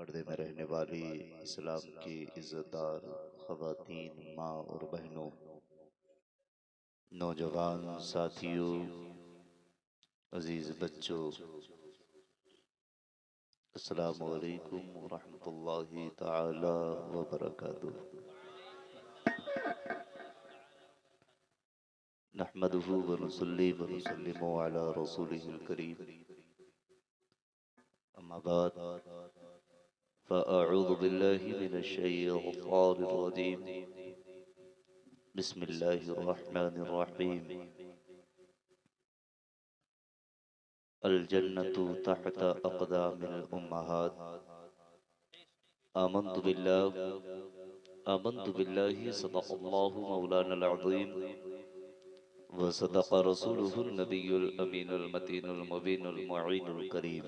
पर्दे में रहने वाली इस्लाम की इज़्ज़तदार ख़वातीन, माँ और बहनों, नौजवान साथियों, अजीज़ बच्चों, अस्सलामु अलैकुम वरहमतुल्लाहि ताला व बरकातुहू। नहमदुहु व नुसल्ली व नुसल्लिमु अला रसूलिहिल करीम, अम्मा बाद, फ़अऊज़ु बिल्लाहि मिनश शैतानिर रजीम, बिस्मिल्लाहिर रहमानिर रहीम। अल जन्नतु तहत अक़दामिल उम्महात। आमन्तु बिल्लाहि सदक़ल्लाहु मौलानल अज़ीम व सदक़ रसूलुहुन नबियुल अमीनुल मतीनुल मुबीनुल मुईनुल करीम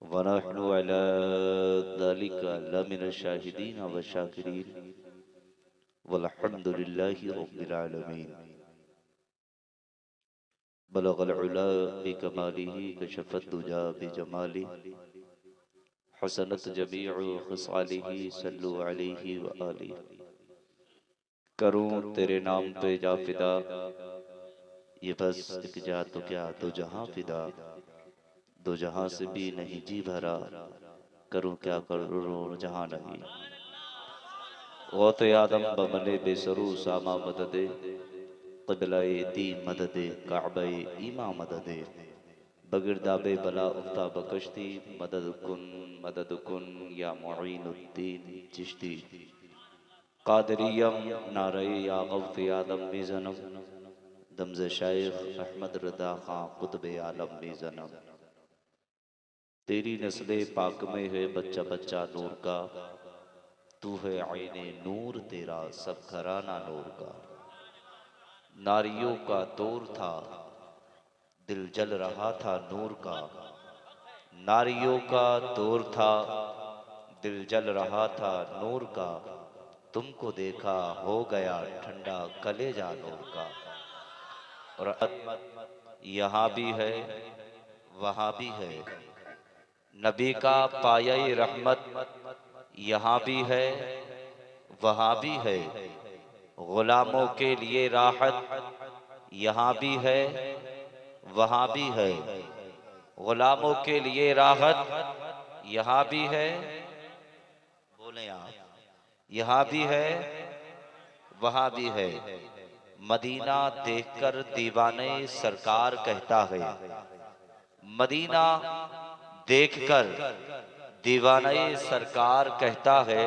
व नहनु अला ज़ालिका लमिनश शाहिदीन व शाकिरीन वल्हम्दुलिल्लाहि रब्बिल आलमीन। बलगल उला बिकमालिही कशफ़त दुजा बिजमालिही हसनत जमीउ ख़िसालिही सल्लु अलैहि व आलिहि। करूं तेरे नाम पे जा फिदा, ये बस एक जा तो क्या दो जहां फिदा, दो जहां से भी नहीं जी भरा, करूं क्या करूं जहां नहीं। गौत आदम बमने बेसरू सामा मददे, क़िबला-ए दीन मददे, काबा-ए ईमा मददे, बगिरदाबे बला उफ्ता बकश्ती, मदद कुन या मुईनुद्दीन चिश्ती। कादरियम नारे या गौथ आदम में जन्म, दमज़ शाइख अहमद रदा खां कुतुब आलम में जन्म। तेरी नस्ले पाक में है बच्चा बच्चा नूर का, तू है आईने नूर तेरा सब घराना नूर का। नारियों का दौर था, दिल जल रहा था नूर का। नारियों का दौर था, दिल जल रहा था नूर का। तुमको देखा हो गया ठंडा कलेजा नूर का। और यहाँ भी है वहाँ भी है, नबी का पाया रहमत यहाँ भी है वहाँ भी है। गुलामों के लिए राहत यहाँ भी है वहाँ भी है। गुलामों के लिए राहत यहाँ भी है, बोले आप, यहाँ भी है वहाँ भी है। मदीना देखकर दीवाने सरकार कहता है, मदीना देखकर दीवाने सरकार कहता है,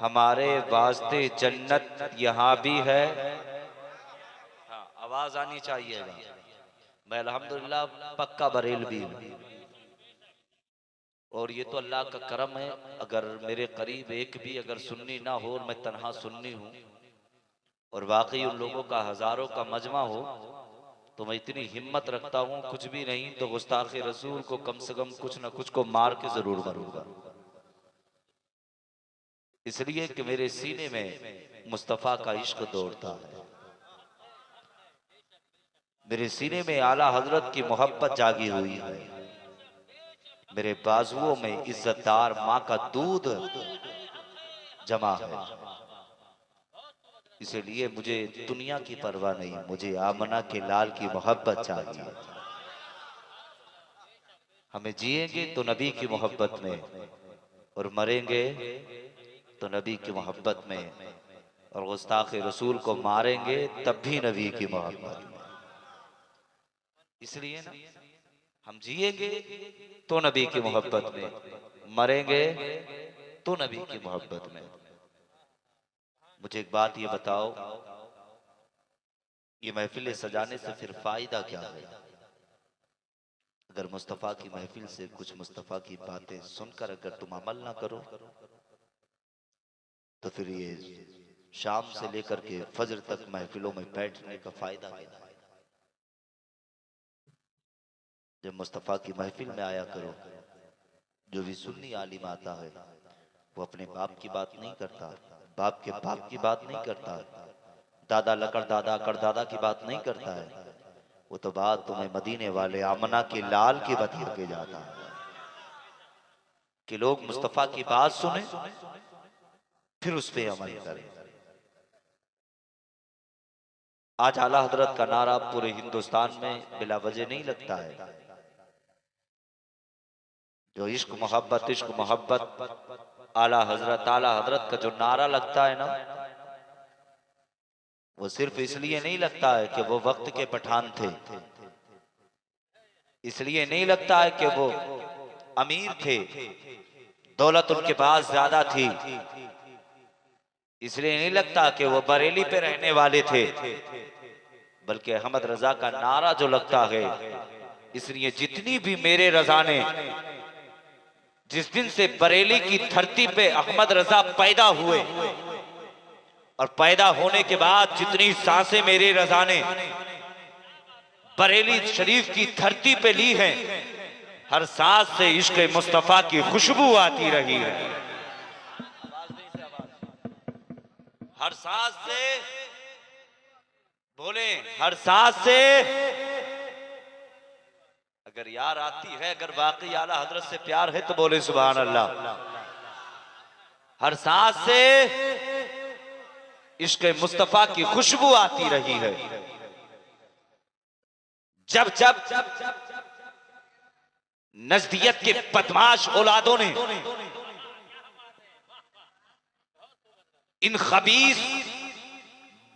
हमारे वास्ते जन्नत यहाँ भी है। हाँ, आवाज आनी चाहिए। मैं अल्हम्दुलिल्लाह पक्का बरेलवी हूँ, और ये तो अल्लाह का करम है। अगर मेरे करीब एक भी अगर सुन्नी ना हो और मैं तन्हा सुन्नी हूँ, और वाकई उन लोगों का हजारों का मजमा हो, तो मैं इतनी हिम्मत रखता हूँ, कुछ भी नहीं तो गुस्ताखे रसूल को कम से कम कुछ न कुछ को मार के जरूर मरूंगा। इसलिए कि मेरे सीने में मुस्तफ़ा का इश्क दौड़ता है, मेरे सीने में आला हजरत की मोहब्बत जागी हुई है, मेरे बाजुओं में इज्जतदार माँ का दूध जमा है। इसलिए मुझे दुनिया की परवाह नहीं, मुझे आमना के लाल की मोहब्बत चाहिए। हमें जिएंगे तो नबी की मोहब्बत में, और मरेंगे तो नबी की मोहब्बत में, और गुस्ताखे रसूल को मारेंगे तब भी नबी की मोहब्बत में। इसलिए ना, हम जिएंगे तो नबी की मोहब्बत में, मरेंगे तो नबी की मोहब्बत में। मुझे एक बात ये बताओ, ये महफिल सजाने से फिर फायदा क्या है? अगर मुस्तफ़ा की महफिल से कुछ मुस्तफ़ा की बातें सुनकर अगर तुम अमल ना करो, तो फिर ये शाम से लेकर के फजर तक महफिलों में बैठने का फायदा क्या है? जब मुस्तफ़ा की महफिल में आया करो। जो भी सुन्नी आलिम आता है, वो अपने बाप की बात नहीं करता, बाप के बाप की बात नहीं करता, दादा लकड़ दादा करदादा की बात नहीं करता है। वो तो बात तुम्हें मदीने वाले आमना के लाल की बता के जाता है। कि लोग मुस्तफा की बात सुने फिर उस पे अमल करें। आज आला हजरत का नारा पूरे हिंदुस्तान में बिला वजह नहीं लगता है। जो इश्क मोहब्बत आला हजरत का जो नारा लगता है ना, वो सिर्फ इसलिए नहीं लगता है कि वो वक्त के पठान थे, इसलिए नहीं लगता है कि वो अमीर थे, दौलत उनके पास ज्यादा थी, इसलिए नहीं लगता कि वो बरेली पे रहने वाले थे, बल्कि अहमद रजा का नारा जो लगता है, इसलिए जितनी भी मेरे रजा ने जिस दिन से बरेली की धरती पे अहमद रजा पैदा हुए और पैदा होने के बाद जितनी सांसें मेरे रजा ने बरेली शरीफ की धरती पे ली हैं, हर सांस से इश्क मुस्तफा की खुशबू आती रही है। हर सांस से बोले, हर सांस से अगर यार आती है, अगर वाकई आला हजरत से प्यार है तो बोले सुभान अल्लाह। हर सांस से इश्क मुस्तफा की खुशबू आती रही है। जब जब नजदियत के बदमाश औलादों ने, इन खबीस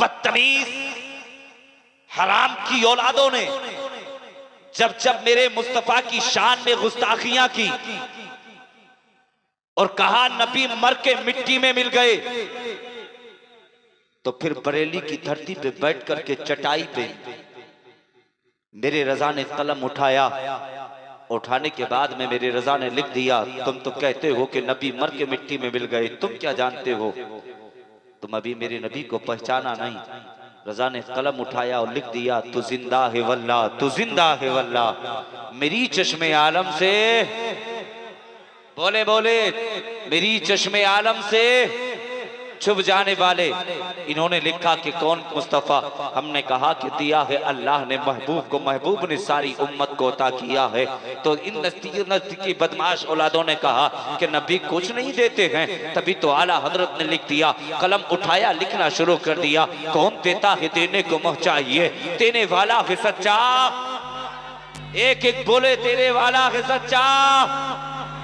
बदतमीज हराम की औलादों ने जब जब मेरे मुस्तफा की शान में गुस्ताखियां की और कहा नबी मर के मिट्टी में मिल गए, तो फिर बरेली की धरती पे बैठ करके चटाई पे मेरे रजा ने कलम उठाया। उठाने के बाद में मेरे रजा ने लिख दिया, तुम तो कहते हो कि नबी मर के मिट्टी में मिल गए, तुम क्या जानते हो, तुम अभी मेरे नबी को पहचाना नहीं। रजा ने कलम उठाया और लिख दिया, तू जिंदा है वल्लाह, तू जिंदा है वल्लाह। मेरी चश्मे आलम से बोले बोले, मेरी चश्मे आलम से छुप जाने वाले। इन्होंने लिखा कि कौन मुस्तफा, हमने कहा कि दिया है अल्लाह ने महबूब को, महबूब ने सारी उम्मत को अता किया है। तो इन नज़दीकी बदमाश औलादों ने कहा कि नबी कुछ नहीं देते हैं, तभी तो आला हजरत ने लिख दिया, कलम उठाया, लिखना शुरू कर दिया, कौन देता है देने को मुँह चाहिए, देने वाला है सच्चा। एक एक बोले, तेरे वाला है सच्चा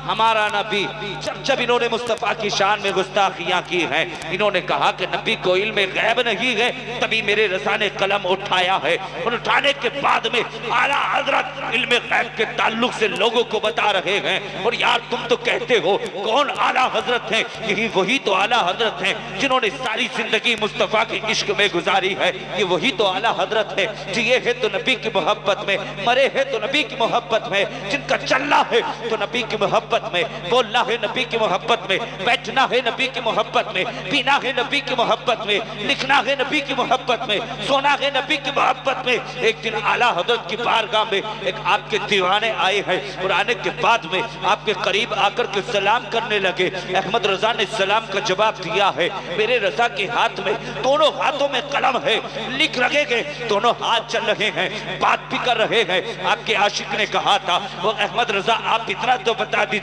हमारा नबी। जब जब इन्होंने मुस्तफा की शान में गुस्ताखियां की हैं, इन्होंने कहा कि नबी को इल्म गैब नहीं है, तभी मेरे रजा ने कलम उठाया है। और उठाने के बाद में आला हजरत इल्म गैब के ताल्लुक से लोगों को बता रहे हैं। और यार तुम तो कहते हो कौन आला हजरत हैं, यही वही तो आला हजरत हैं जिन्होंने सारी जिंदगी मुस्तफा के इश्क में गुजारी है। ये वही तो आला हजरत है, जिए है तो नबी की मोहब्बत में, मरे है तो नबी की मोहब्बत में, जिनका चलना है तो नबी की मोहब्बत में, बोलना है नबी की मोहब्बत में, बैठना है नबी की मोहब्बत में, पीना है नबी की मोहब्बत में, लिखना है नबी की मोहब्बत में, सोना है नबी की मोहब्बत में। एक दिन आला हजरत की बारगाह में एक आपके दीवाने आए हैं और आने के बाद में आपके करीब आकर के सलाम करने लगे। अहमद रजा ने सलाम का जवाब दिया है। मेरे रजा के हाथ में, दोनों हाथों में कलम है, लिख रहे हैं, दोनों हाथ चल रहे हैं, बात भी कर रहे हैं। आपके आशिक ने कहा था, वो अहमद रजा आप इतना तो बता दीजिए,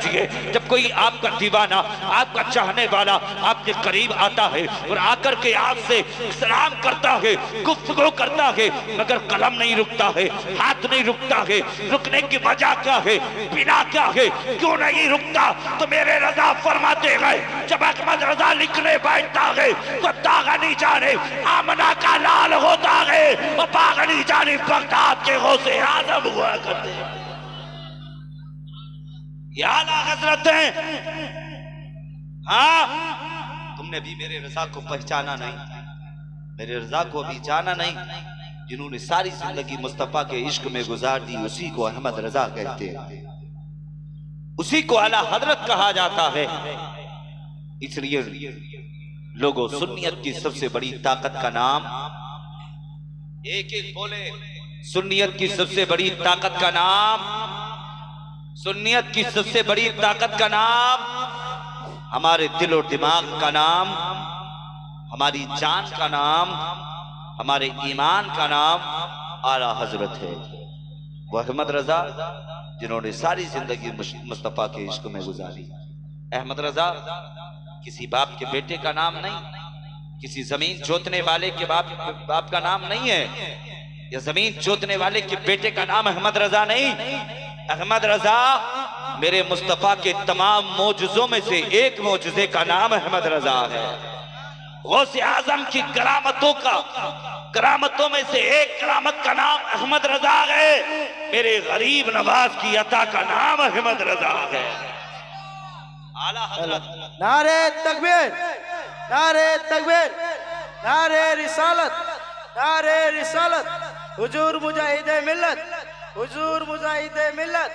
जब कोई आपका दीवाना, आपका चाहने वाला आपके करीब आता है और आकर के आपसे सलाम करता है, गुफ्तगू करता है, मगर कलम नहीं रुकता है, हाथ नहीं रुकता है, रुकने की वजह क्या है, बिना क्या है, क्यों नहीं रुकता? तो मेरे रजा फरमाते हैं, जब अहमद रजा लिखने बैठता है तो दागनी जाने आमना का लाल होता है और बागनी जाने बगदाद के गौसे आजम हुआ करते हैं। आला हजरत है। हाँ, तुमने भी मेरे रजा को पहचाना नहीं, मेरे रजा को भी जाना नहीं, जिन्होंने सारी जिंदगी मुस्तफा के इश्क में गुजार दी, उसी को अहमद रजा कहते हैं, उसी को आला हजरत कहा जाता है। इसलिए लोगों, सुन्नियत की सबसे बड़ी ताकत का नाम, एक एक बोले, सुन्नियत की सबसे बड़ी ताकत का नाम, सुन्नियत की सबसे बड़ी ताकत का नाम, हमारे दिल और दिमाग का नाम, हमारी जान का नाम, हमारे ईमान का नाम आला हजरत है। वह अहमद रजा जिन्होंने सारी जिंदगी मुस्तफा के इश्क में गुजारी। अहमद रजा किसी बाप के बेटे का नाम नहीं, किसी जमीन जोतने वाले के बाप का नाम नहीं है, या जमीन जोतने वाले के बेटे का नाम अहमद रजा नहीं। अहमद रजा मेरे मुस्तफा के तमाम मौजूजों में से एक मौजूजे का नाम अहमद रजा है। गौसे आजम की करामतों में से एक करामत का नाम अहमद रजा है। मेरे गरीब नवाज की अता का नाम अहमद रजा है। आला हज़रत नारे तकबीर, नारे तकबीर, नारे रिसालत, नारे रिसालत। हुजूर मुजाहिदे मिल्लत, हुजूर मुजाहिदे मिल्लत।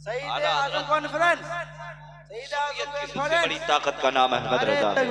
सईद आज़म कॉन्फ्रेंस, सईद आज़म सबसे बड़ी ताकत का नाम अहमद रजा है,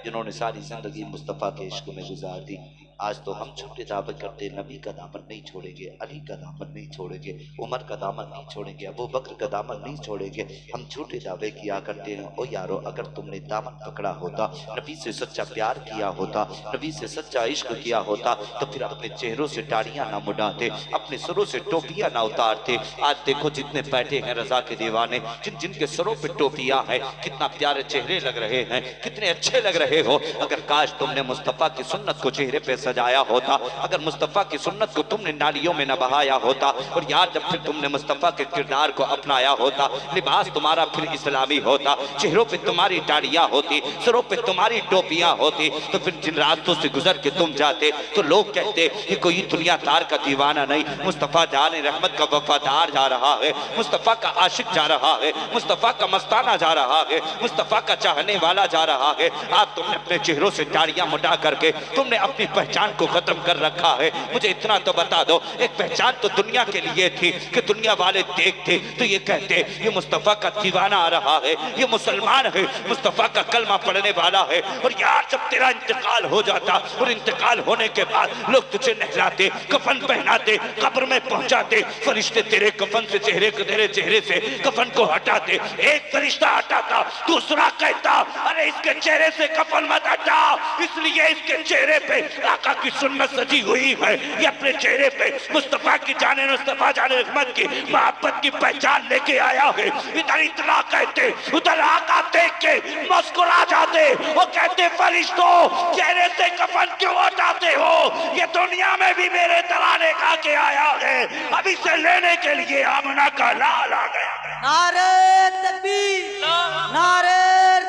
जिन्होंने सारी जिंदगी मुस्तफा के इश्क में गुजार दी। आज तो हम झूठे दावे करते, नबी का दामन नहीं छोड़ेंगे, अली का दामन नहीं छोड़ेंगे, उमर का दामन नहीं छोड़ेंगे, अबू बकर का दामन नहीं छोड़ेंगे। हम झूठे दावे किया करते हैं। ओ यारो, अगर तुमने दामन पकड़ा होता, नबी से सच्चा प्यार किया होता, नबी से सच्चा इश्क किया होता, तो फिर अपने चेहरों से दाढ़ियां ना मुड़ाते, अपने सरों से टोपियां ना उतारते। आज देखो जितने बैठे हैं रजा के दीवाने, जिन जिनके सरों पे टोपियां हैं, कितना प्यारे चेहरे लग रहे हैं, कितने अच्छे लग रहे हो। अगर काश तुमने मुस्तफा की सुन्नत को चेहरे पे सजाया होता, अगर मुस्तफा की सुन्नत को तुमने नालियों में न बहाया होता, और यार जब फिर तुमने मुस्तफा के किरदार को अपनाया होता, लिबास तुम्हारा फिर इस्लामी होता, चेहरों पे तुम्हारी दाढ़ियां होती, सरों पे तुम्हारी टोपियां होती, तो फिर जिन रास्तों से गुजर के तुम जाते तो लोग कहते ये कोई दुनिया तार का दीवाना नहीं, मुस्तफा जाने रहमत का वफादार जा रहा है, मुस्तफा का आशिक जा रहा है, मुस्तफा का मस्ताना जा रहा है, मुस्तफा का चाहने वाला जा रहा है। आज तुमने अपने चेहरों से दाढ़ियां मुटा करके तुमने अपनी पहचान को खत्म कर रखा है। मुझे इतना तो बता दो, एक पहचान तो दुनिया के लिए थी कि दुनिया वाले देखते तो ये कहते ये मुस्तफा का दीवाना आ रहा है, ये मुसलमान है, मुस्तफा का कलमा पढ़ने वाला है। और यार जब तेरा इंतकाल हो जाता और इंतकाल होने के बाद लोग तुझे नहलाते, कफन पहनाते, कब्र में पहुंचाते, फरिश्ते तेरे कफन से तेरे चेहरे से कफन को हटाते। एक फरिश्ता हटाता, दूसरा कहता अरे इसके चेहरे से कफन मत हटा, इसलिए इसके चेहरे पे आका की सुन्नत सजी हुई है। ये अपने चेहरे पे मुस्तफा की जाने, मुस्तफा जाने रहमत की मोहब्बत की पहचान लेके आया है। इधर इतना कहते, उधर आका देख के मुस्कुरा जाते, वो कहते फरिश्तों चेहरे से कफन क्यों हटाते हो, ये दुनिया में भी मेरे तराने खा के आया है, अब इसे लेने के लिए आमना का लाल आ गया। नारे तकबीर, नारे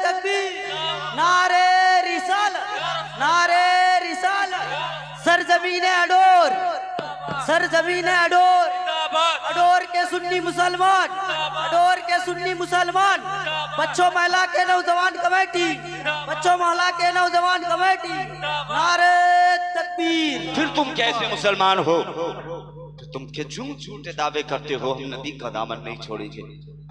तकबीर, नारे रिसालत, नारे रिसालत। सरजमीने अडोर, सरजमीने अडोर, अडोर के सुन्नी मुसलमान, अडोर के सुन्नी मुसलमान, बच्चों महिला के नौजवान कमेटी, बच्चों महिला के नौजवान कमेटी। नारे तकबीर। फिर तुम कैसे मुसलमान हो? तुम के झूठे दावे करते हो हम नबी का दामन नहीं छोड़ेंगे,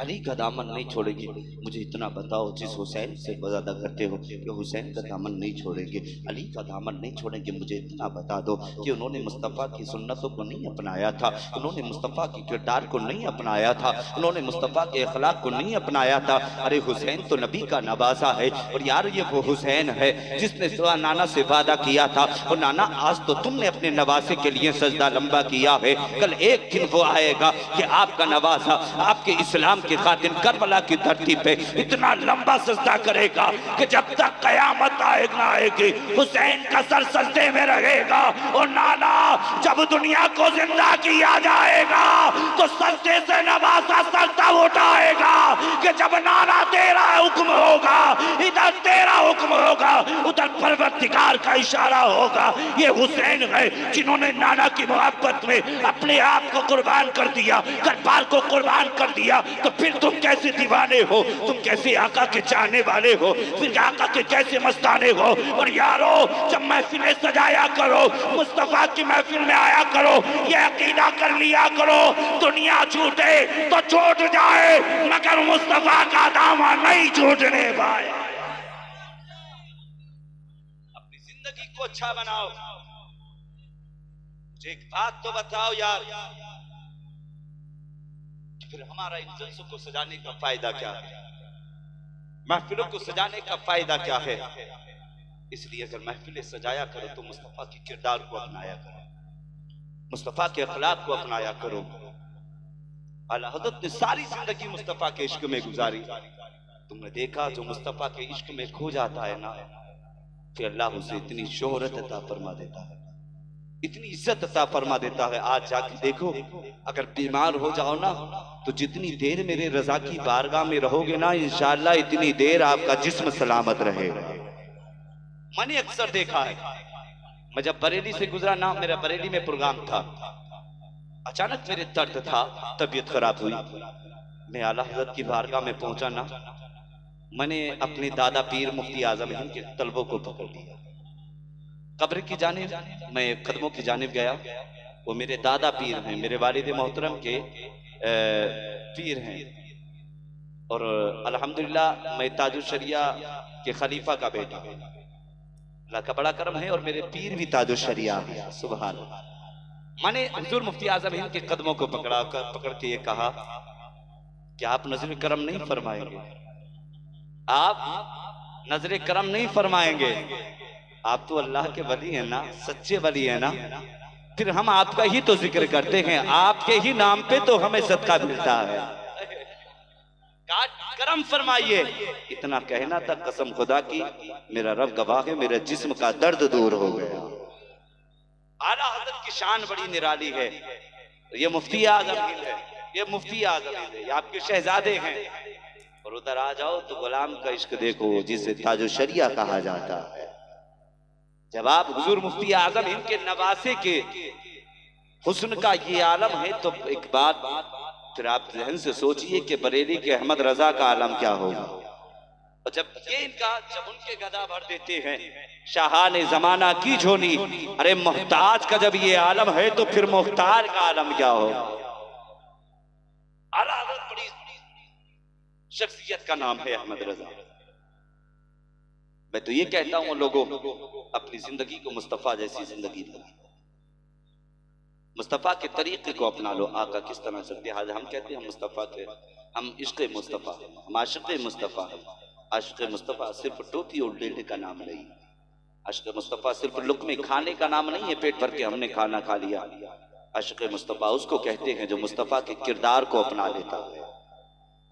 अली का दामन नहीं छोड़ेंगे। मुझे इतना बताओ, जिस हुसैन से वादा करते हो कि हुसैन का दामन नहीं छोड़ेंगे, अली का दामन नहीं छोड़ेंगे, मुझे इतना बता दो कि उन्होंने मुस्तफ़ा की सुन्नतों को नहीं अपनाया था, उन्होंने मुस्तफ़ा के किरदार को नहीं अपनाया था, उन्होंने मुस्तफ़ा के अखलाक को नहीं अपनाया था। अरे हुसैन तो नबी का नवासा है, और यार ये वो हुसैन है जिसने नाना से वादा किया था, और नाना आज तो तुमने अपने नवासे के लिए सजदा लंबा किया है, कल एक दिन वो आएगा कि आपका नवासा आपके इस्लाम की खातिर करबला की धरती पे इतना लंबा सजदा करेगा कि जब तक कयामत आएगी हुसैन का सर सजदे में रहेगा। और नाना जब दुनिया को जिंदा किया जाएगा तो सजदे से नवासा सर तब उठाएगा कि जब नाना तेरा हुक्म होगा, इधर तेरा हुक्म होगा, उधर परवरदिगार का इशारा होगा। ये हुसैन है जिन्होंने नाना की मोहब्बत में अपने आप को कुर्बान कर दिया, करबार को कुर्बान कर दिया। तो फिर तुम कैसे दीवाने हो, तुम कैसे आका के चाहने वाले हो, फिर आका के कैसे मस्ताने हो। और यारो जब महफिलें सजाया करो, मुस्तफा की महफिल में आया करो, ये अकीदा कर लिया करो दुनिया छूटे तो छूट जाए मगर मुस्तफा का दामन नहीं छूटने पाए। अपनी जिंदगी को अच्छा बनाओ। मुझे एक बात तो बताओ यार, फिर हमारा इन जलसों को सजाने का फायदा क्या है, महफिलों को सजाने का फायदा क्या है? इसलिए अगर महफिलें सजाया करो तो मुस्तफा के किरदार को अपनाया करो, मुस्तफा के अखलाक को अपनाया करो। आला हज़रत ने सारी जिंदगी मुस्तफा के इश्क में गुजारी। तुमने देखा जो मुस्तफा के इश्क में खो जाता है ना, फिर अल्लाह उसे इतनी शोहरत अता फरमा देता है, इतनी इज्जत अता फरमा देता है। आज जाके देखो, अगर बीमार हो जाओ ना, तो जितनी देर मेरे रजा की बारगाह में रहोगे ना, इंशाअल्लाह इतनी देर आपका जिस्म सलामत रहेगा। मैंने अक्सर देखा है, मैं जब बरेली से गुजरा ना, मेरा बरेली में प्रोग्राम था, अचानक मेरे दर्द था, तबीयत खराब हुई, मैं आला हज़रत की बारगाह में पहुंचा ना, मैंने अपने दादा पीर मुफ्ती आजम हिंद के तलबों को पकड़ लिया, कब्र की जानिब मैं कदमों की जानिब गया। वो मेरे दादा पीर हैं, मेरे वालिद मोहतरम के पीर हैं, और अल्हम्दुलिल्लाह मैं ताजुल शरिया के खलीफा का बेटा हूं। अल्लाह का बड़ा करम है, और मेरे पीर भी ताजुल शरिया है। सुभान अल्लाह। मैंने हुजूर मुफ्ती आजम हिंद के कदमों को पकड़ के ये कहा कि आप नजर करम नहीं फरमाएंगे, आप नजर करम नहीं फरमाएंगे, आप तो अल्लाह के वली हैं ना, सच्चे वली हैं ना, फिर हम आपका ही तो जिक्र करते हैं, आपके ही नाम पे तो हमें सदका मिलता है, करम फरमाइए। इतना कहना था, कसम खुदा की मेरा रब गवाह है, मेरे जिस्म का दर्द दूर हो गया। आला हज़रत की शान बड़ी निराली है। ये मुफ्ती आज़म हिंद है, ये मुफ्ती आज़म हिंद है, ये आपके शहजादे हैं। और उधर आ जाओ तो गुलाम का इश्क देखो, जिसे ताजुल शरिया कहा जाता है। जब आप हुजूर मुफ्ती आज़म हिंद के नवासे के हुस्न का ये आलम है, तो एक बात फिर आप जहन से सोचिए कि बरेली के अहमद रजा का आलम क्या होगा। और जब उनके गदा भर देते हैं शाहाने जमाना की झोली, अरे मोहताज का जब ये आलम है तो फिर मुख्तार का आलम क्या होगा। आला हज़रत बड़ी शख्सियत का नाम है अहमद रजा। मैं तो ये कहता हूँ लोगों, अपनी जिंदगी को मुस्तफा जैसी जिंदगी लो, मुस्तफा के तरीके को अपना लो। आका किस तरह चलते, आज हम कहते हैं मुस्तफा के, हम इश्क़ मुस्तफा, हम आशिक़ मुस्तफा है। आशिक़ मुस्तफा सिर्फ टोपी और लेने का नाम नहीं, आशिक़ मुस्तफा सिर्फ लुक़्मे खाने का नाम नहीं है, पेट भर के हमने खाना खा लिया। आशिक़ मुस्तफा उसको कहते हैं जो मुस्तफा के किरदार को अपना लेता है,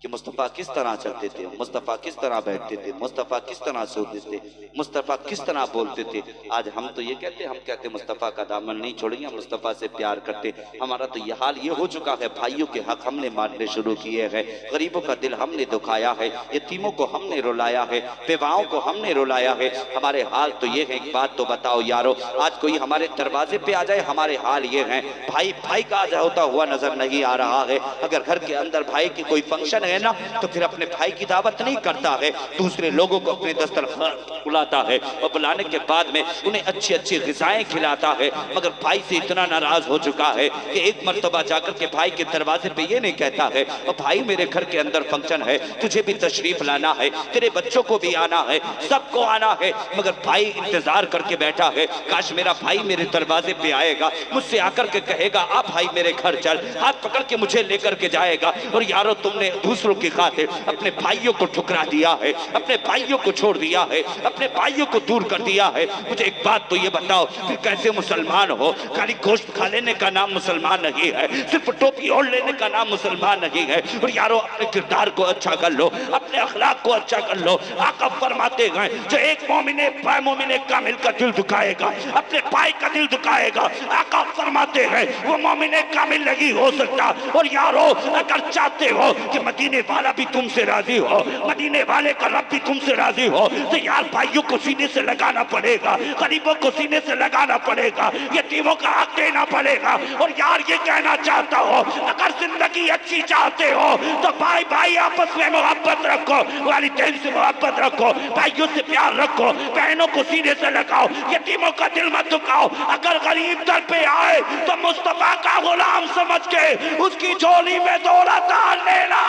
कि मुस्तफ़ा किस तरह चलते थे, मुस्तफ़ा किस तरह बैठते थे, मुस्तफ़ा किस तरह सोते थे, मुस्तफ़ा किस तरह बोलते थे। आज हम तो ये कहते, हम कहते मुस्तफ़ा का दामन नहीं छोड़ेंगे, मुस्तफ़ा से प्यार करते। हमारा तो ये हाल ये हो चुका है, भाइयों के हक हमने मारने शुरू किए हैं, गरीबों का दिल हमने दुखाया है, यतीमों को हमने रुलाया है, बेवाओं को हमने रुलाया है। हमारे हाल तो ये है, एक बात तो बताओ यारो, आज कोई हमारे दरवाजे पे आ जाए, हमारे हाल ये हैं, भाई भाई का आज होता हुआ नजर नहीं आ रहा है। अगर घर के अंदर भाई की कोई फंक्शन है ना, तो फिर अपने भाई की दावत नहीं करता है, दूसरे लोगों को अपने दस्तरखान बुलाता है, और बुलाने के बाद में उन्हें अच्छी अच्छी ग़िज़ाएं खिलाता है। मगर भाई से इतना नाराज हो चुका है कि एक मर्तबा जाकर के भाई के दरवाजे पे ये नहीं कहता है, और भाई मेरे घर के अंदर फंक्शन है, तुझे भी तशरीफ लाना है, तेरे बच्चों को भी आना है, सबको आना है। मगर भाई इंतजार करके बैठा है, काश मेरा भाई मेरे दरवाजे पे आएगा, मुझसे आकर के कहेगा आ भाई मेरे घर चल, हाथ पकड़ के मुझे लेकर के जाएगा। और यारो तुमने दूसरों की खातिर अपने भाइयों को ठुकरा दिया है, अपने भाइयों को छोड़ दिया है, अपने भाइयों को दूर कर दिया है। मुझे एक बात तो ये बताओ, फिर कैसे मुसलमान हो? खाली गोश्त खा लेने का नाम मुसलमान नहीं है, सिर्फ टोपी ओढ़ लेने का नाम मुसलमान नहीं है। और यारो अपने किरदार को अच्छा कर लो, अपने अखलाक को अच्छा कर लो। आका फरमाते हैं जो एक मोमिने कामिल का दिल दुखाएगा, अपने भाई का दिल दुखाएगा। आका फरमाते हैं वो मोमिने कामिल नहीं हो सकता। और यारो अगर चाहते हो कि मदीने वाला भी तुमसे राजी हो, मदीने वाले का रब भी तुमसे राजी हो, तो यार भाइयों को सीने से लगाना पड़ेगा, गरीबों को सीने से लगाना पड़ेगा, यतीमों का हक देना पड़ेगा। और यार ये कहना चाहता हो, अगर जिंदगी अच्छी चाहते हो तो भाई भाई आपस में मोहब्बत रखो, वालिदैन से मोहब्बत रखो, भाइयों से प्यार रखो, बहनों को सीने से लगाओ, यतीमों का दिल मत दुखाओ। अगर गरीब दर पे आए तो मुस्तफा का गुलाम समझ के उसकी झोली में दौलत डाल लेना,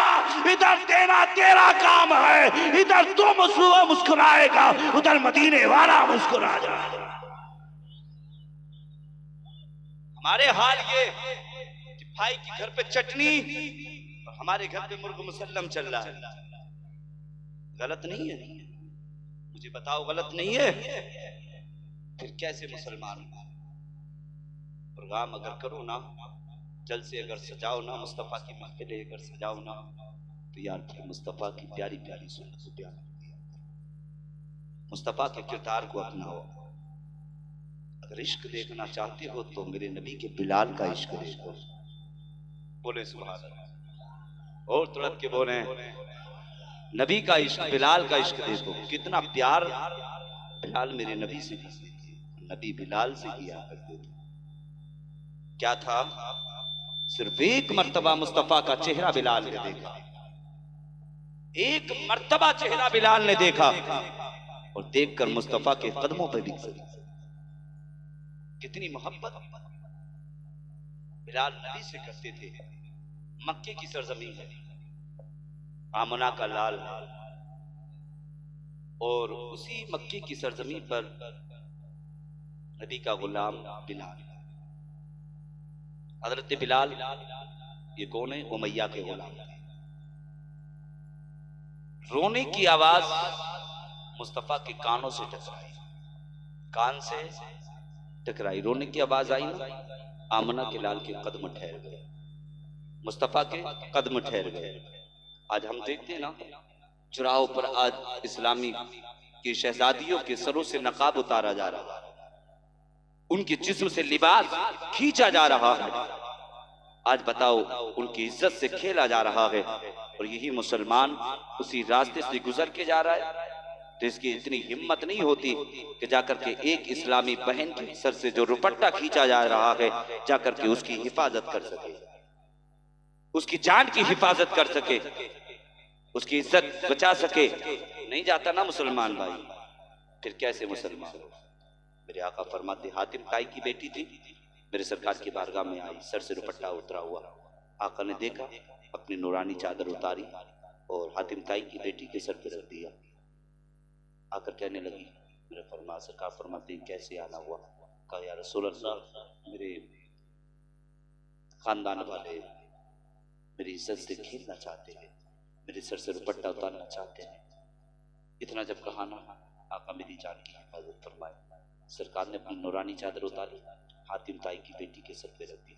इधर देना तेरा काम है, इधर तुम मुस्कुराएगा, उधर मदीने वाला मुस्कुरा जाएगा। हमारे हाल ये कि भाई के घर पे चटनी और हमारे घर पे मुर्ग मुसल्लम चल रहा है। गलत नहीं है? मुझे बताओ गलत नहीं है? फिर कैसे मुसलमान? प्रोग्राम अगर करो ना जल से अगर सजाओ ना मुस्तफ़ा की महफिलें अगर सजाओ ना तो यार फिर मुस्तफ़ा की प्यारी प्यारी सुन्नत को बयान किया। मुस्तफ़ा के किरदार को अपनाओ। अगर इश्क देखना चाहते हो तो मेरे नबी के बिलाल का इश्क देखो। बोले सुभान अल्लाह। और तड़प के बोले नबी का इश्क, बिलाल का इश्क देखो। कितना प्यार बिलाल मेरे नबी से करते थे, नबी बिलाल से किया करते थे। क्या था? सिर्फ एक मर्तबा मुस्तफा का चेहरा बिलाल ने देखा, एक मर्तबा चेहरा बिलाल ने देखा और देखकर मुस्तफा के कदमों पर बिक गई। कितनी मोहब्बत बिलाल नबी से करते थे। मक्के की सरजमीन है, आमना का लाल है, और उसी मक्के की सरजमीन पर नबी का गुलाम बिलाल। हजरत बिलाल ये कौन है? उमैया के गुलाम थे। रोने की आवाज मुस्तफा के कानों से टकराई, कान से टकराई। रोने की आवाज आई ना, आमना के लाल के कदम ठहर गए, मुस्तफा के कदम ठहर गए। आज हम देखते हैं ना, चुराहों पर आज इस्लामी की शहजादियों के सरों से नकाब उतारा जा रहा है, उनके जिस्म से लिबास खींचा जा रहा है। आज बताओ, उनकी इज्जत से खेला जा रहा है, और यही मुसलमान उसी रास्ते से गुजर के जा रहा है। तो इसकी इतनी हिम्मत नहीं होती कि जाकर के एक इस्लामी बहन के सर से जो दुपट्टा खींचा जा रहा है जाकर के उसकी हिफाजत कर सके, उसकी जान की हिफाजत कर सके, उसकी इज्जत बचा सके। नहीं जाता ना मुसलमान भाई, फिर कैसे मुसलमान? मेरे आका फरमाते, हातिम ताई की बेटी थी, मेरे सरकार की बारगाह में आई, सर से दुपट्टा उतरा हुआ। आका ने देखा, अपनी नूरानी चादर उतारी और हातिम ताई की बेटी के सर पे रख दिया। आकर कहने लगी, मेरे फरमा सरकार फरमाते, कैसे आना हुआ? कहा, या रसूल अल्लाह, मेरे खानदान वाले मेरी इज्जत से खेलना चाहते हैं, मेरे सर से दुपट्टा उतारना चाहते हैं। इतना जब कहा ना, आका मेरी जान की हिफाजत फरमाए। सरकार ने अपनी नूरानी चादर उतारी, हातिम ताई की बेटी के सर पे रख दी।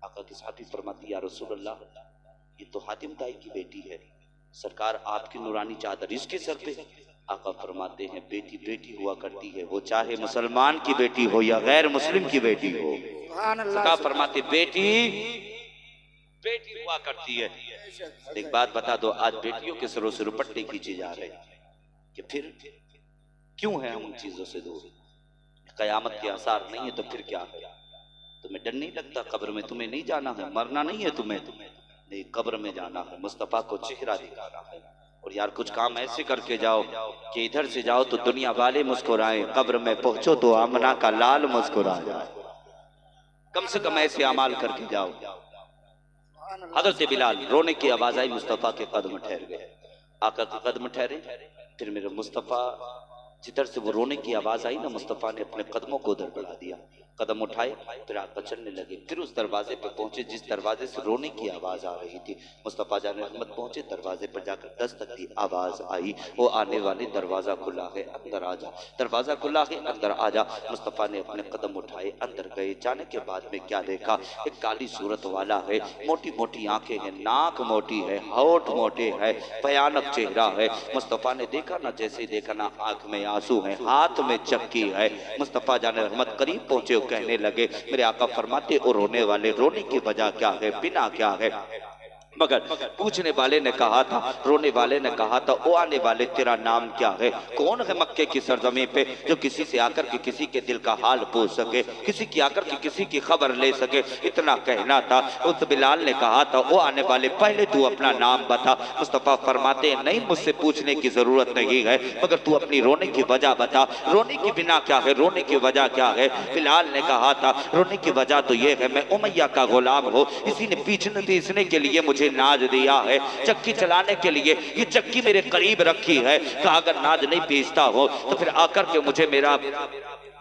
आका के साथी फरमाती, या रसूल अल्लाह, ये तो हातिम ताई की बेटी है, सरकार आपकी नूरानी चादर इसके सर पे। आका फरमाते हैं, बेटी बेटी हुआ करती है, वो चाहे मुसलमान की बेटी हो या गैर मुस्लिम की बेटी हो। सरकार फरमाते, बेटी बेटी हुआ करती है। एक बात बता दो, आज बेटियों के सरों से दुपट्टे खींचे जा रहे हैं कि फिर क्यों है हम उन चीजों से दूर? कयामत के आसार नहीं है तो फिर क्या है? तुम्हें डर नहीं लगता? कब्र में तुम्हें नहीं जाना है, मरना नहीं है तुम्हें नहीं, कब्र में जाना है, मुस्तफा को चेहरा दिखाना है। और यार कुछ काम ऐसे करके जाओ कि इधर से जाओ तो दुनिया वाले मुस्कुराएं, कब्र में पहुंचो तो आमना का लाल मुस्कुरा जाए। कम से कम ऐसे अमाल करके जाओ। हज़रत बिलाल, रोने की आवाज आई, मुस्तफा के कदम ठहर गए। आका के कदम ठहरे, फिर मेरे मुस्तफा जिधर से वो रोने की आवाज आई ना, मुस्तफा ने अपने कदमों को उधर बढ़ा दिया, कदम उठाए, फिर आका चलने लगे। फिर उस दरवाजे पे पहुंचे जिस दरवाजे से रोने की आवाज आ रही थी। मुस्तफा जान रहमत पहुंचे, दरवाजे पर जाकर दस्तक दी, आवाज आई, वो आने वाले, दरवाजा खुला है, अंदर आ जा। दरवाजा खुला है, अंदर आ जा। मुस्तफा ने अपने कदम उठाए, अंदर गए। जाने के बाद में क्या देखा? एक काली सूरत वाला है, मोटी मोटी आंखें हैं, नाक मोटी है, होठ मोटे है, भयानक चेहरा है। मुस्तफा ने देखा ना, जैसे ही देखा ना, आंख में आंसू है, हाथ में चक्की है। मुस्तफा जान रहमत करीब पहुंचे, कहने लगे, मेरे आका फरमाते, और रोने वाले, रोने की वजह क्या है, बिना क्या है? मगर पूछने वाले ने कहा था, रोने वाले ने कहा था, ओ आने वाले, तेरा नाम क्या है? कौन है मक्के की सरजमीन पे जो किसी से आकर के किसी के दिल का हाल पूछ सके, किसी की आकर के किसी की खबर ले सके? इतना कहना था। उस बिलाल ने कहा था, ओ आने वाले, पहले तू अपना नाम बता। मुस्तफा फरमाते, नहीं, मुझसे पूछने की जरूरत नहीं है, मगर तू अपनी रोने की वजह बता। रोने की बिना क्या है, रोने की वजह क्या है? बिलाल ने कहा था, रोने की वजह तो ये है, मैं उमैया का गुलाम हूँ, इसी ने पीछने के लिए मुझे नाज दिया है, चक्की चलाने के लिए ये चक्की मेरे करीब रखी है। कहा, अगर नाज नहीं पीसता हो तो फिर आकर के मुझे मेरा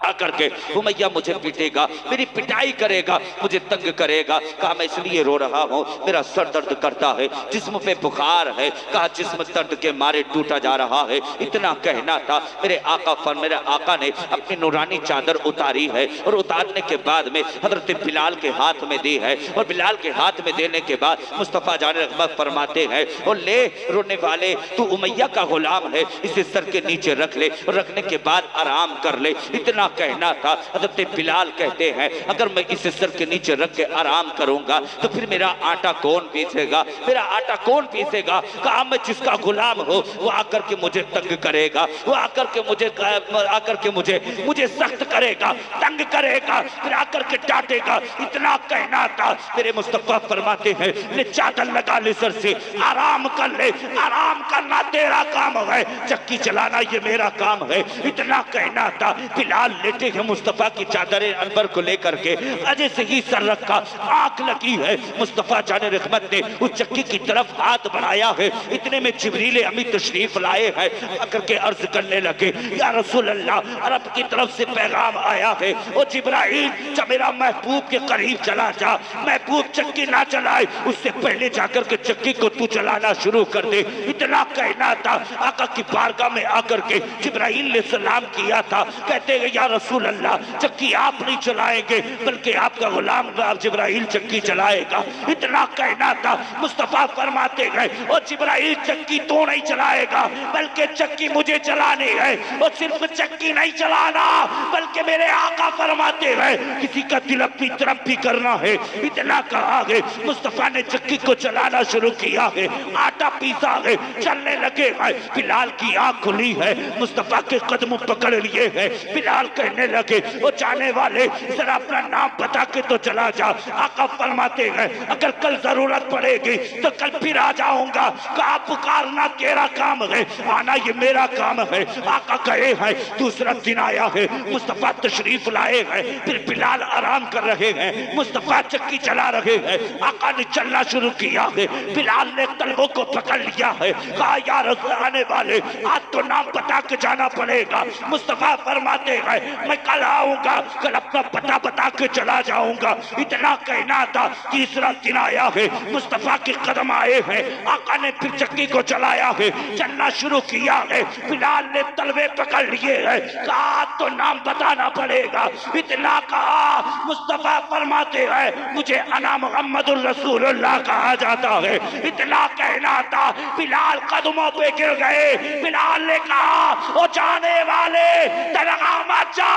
आकर के उमैया मुझे पीटेगा, मेरी पिटाई करेगा, मुझे तंग करेगा। कहा मैं इसलिए रो रहा हूँ, मेरा सर दर्द करता है, जिस्म पे बुखार है। कहा जिस्म दर्द के मारे टूटा जा रहा है। इतना कहना था, मेरे आका ने अपनी नूरानी चादर उतारी है और उतारने के बाद में हजरत बिलाल के हाथ में दी है और बिलाल के हाथ में देने के बाद मुस्तफ़ा जान रहमत फरमाते हैं और ले रोने वाले, तू उमैया का गुलाम है, इसे सर के नीचे रख ले और रखने के बाद आराम कर ले। इतना कहना था। हज़रत बिलाल कहते हैं अगर मैं इसे सर के नीचे रख के आराम करूंगा तो फिर मेरा आटा कौन पीसेगा, मेरा आटा कौन पीसेगा। कहा मैं जिसका गुलाम हो वो आकर के मुझे तंग करेगा, वो आकर के मुझे सख्त करेगा, तंग करेगा, फिर आकर के डांटेगा। इतना कहना था। मेरे मुस्तफा फरमाते हैं ले चादर लगा ले सर से, आराम कर ले, आराम करना तेरा काम है, चक्की चलाना ये मेरा काम है। इतना कहना था। बिलाल लेटे हैं मुस्तफा की चादर अनवर को लेकर के, अजय से ही सर रखा, आंख लगी है। मुस्तफा जाने रहमत ने उस चक्की की तरफ हाथ बढ़ाया है। इतने में जिब्रील अमीन तशरीफ लाए हैं, आकर के अर्ज करने लगे या रसूल अल्लाह, अरब की तरफ से पैगाम आया है, ओ जिब्राइल जब मेरा महबूब के करीब चला जा, महबूब चक्की ना चलाए उससे पहले जाकर के चक्की को तू चलाना शुरू कर दे। इतना कहना था। आका की बारगाह में आकर के जिब्राइल ने सलाम किया था। कहते हैं या रसूल अल्लाह चक्की आप नहीं चलाएंगे बल्कि आपका गुलाम जिब्राइल चक्की चलाएगा। इतना कहना था। मुस्तफा फरमाते गए और जिब्राइल चक्की तो नहीं चलाएगा बल्कि चक्की मुझे चलानी है, और सिर्फ चक्की नहीं चलाना बल्कि मेरे आका फरमाते गए किसी का दिल अपनी तरफ भी करना है। इतना कहा है। मुस्तफा ने चक्की को चलाना शुरू किया है, आटा पीसा है, चलने लगे हैं। बिलाल की आंख खुली है, मुस्तफा के कदम पकड़ लिए हैं। बिलाल कहने लगे वो जाने वाले जरा अपना नाम बता के तो चला जा। आका फरमाते हैं अगर कल जरूरत पड़ेगी तो कल फिर आ जाऊंगा। कहा पुकारना तेरा काम है, आना ये मेरा काम है। आका कहे हैं। दूसरा दिन आया है, मुस्तफा तशरीफ लाए हैं, फिर बिलाल आराम कर रहे हैं, मुस्तफा चक्की चला रहे हैं। आका ने चलना शुरू किया है, बिलाल ने तलवों को पकड़ लिया है। कहा यार आने वाले आज तो नाम बता के जाना पड़ेगा। मुस्तफा फरमाते हैं मैं कल आऊंगा, कल अपना पता बता के चला जाऊंगा। इतना कहना था। तीसरा दिन आया है, मुस्तफा के कदम आए हैं। आका ने फिर चक्की को चलाया है, चलना शुरू किया है। बिलाल ने तलवे पकड़ लिए हैं। कहा तो नाम बताना पड़ेगा। इतना कहा। मुस्तफा फरमाते हैं मुझे अना मुहम्मदुर रसूलुल्लाह कहा जाता है। इतना कहना था। बिलाल कदमों पे गिर गए। बिलाल ने कहा ओ जाने वाले तरगा मत जा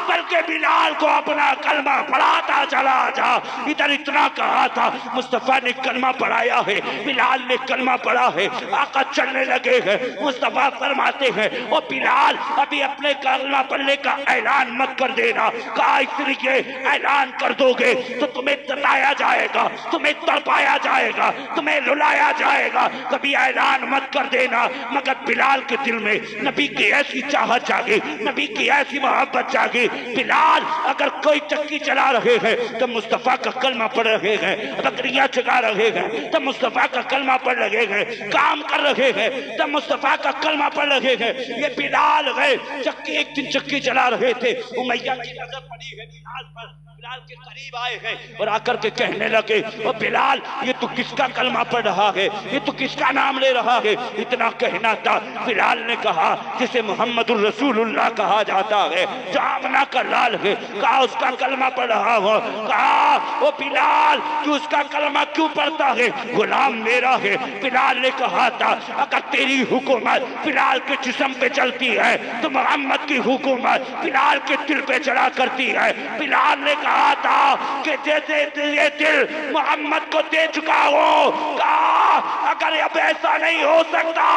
बल्कि बिलाल को अपना कलमा पढ़ाता चला जा। इधर इतना कहा था। मुस्तफा ने कलमा पढ़ाया है, बिलाल ने कलमा पढ़ा है। आका चलने लगे हैं। मुस्तफा फरमाते हैं ओ बिलाल अभी अपने कलमा पढ़ने का ऐलान मत कर देना। कहा इसलिए ऐलान कर दोगे तो तुम्हें तताया जाएगा, तुम्हें तड़पाया जाएगा, तुम्हें रुलाया जाएगा। कभी ऐलान मत कर देना। मगर बिलाल के दिल में नबी की ऐसी चाहत जागी, नबी की ऐसी मोहब्बत जागी। बिलाल अगर कोई चक्की चला रहे हैं तो मुस्तफा का कलमा पढ़ रहे हैं, बकरियां चगा रहे हैं तो मुस्तफा का कलमा पढ़ रहे हैं, काम कर रहे हैं तो मुस्तफा का कलमा पढ़ रहे हैं। ये बिलाल है। चक्की एक दिन चक्की चला रहे थे, उमैया की नजर पड़ी है बिलाल पर। बिलाल के करीब आए हैं और आकर के कहने लगे ओ बिलाल ये तू किसका कलमा पढ़ रहा है, ये तू किसका नाम ले रहा है। इतना कहना था। बिलाल ने कहा जिसे मोहम्मदुर रसूलुल्लाह कहा जाता है, जो आमना का लाल है, कहा उसका कलमा पढ़ रहा हो। कहा ओ बिलाल तू उसका कलमा क्यों पढ़ता है, गुलाम मेरा है। बिलाल ने कहा था अगर तेरी हुकूमत बिलाल के जिस्म पे चलती है तो मोहम्मद की हुकूमत बिलाल के दिल पे चला करती है। बिलाल ने कहा था कि जैसे ये दिल मोहम्मद को दे चुका हो, कहा अगर अब ऐसा नहीं हो सकता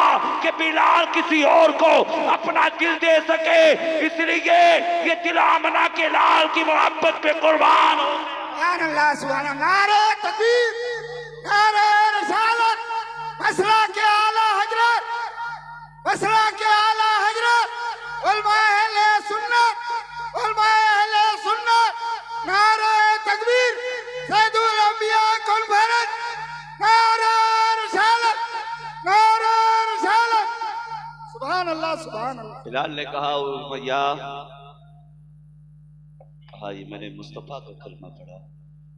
कि बिलाल किसी और को अपना दिल दे सके, इसलिए ये दिल आमना के लाल की मोहब्बत पे कुर्बान हो। सुभान अल्लाह, सुभान अल्लाह। नारे तकबीर, नारे रिसालत, मसला के आला हजरत, मसला के आला हजरत, उलमाए अहले सुन्नत, उलमाए अहले सुन्नत। नारे तकबीर, सैयदुल अंबिया कॉन्फ्रेंस, नारे रिसालत, नारे रिसालत। सुभान अल्लाह, सुभान अल्लाह। बिलाल ने कहा उमैया भाई मैंने मुस्तफ़ा का कलमा पढ़ा।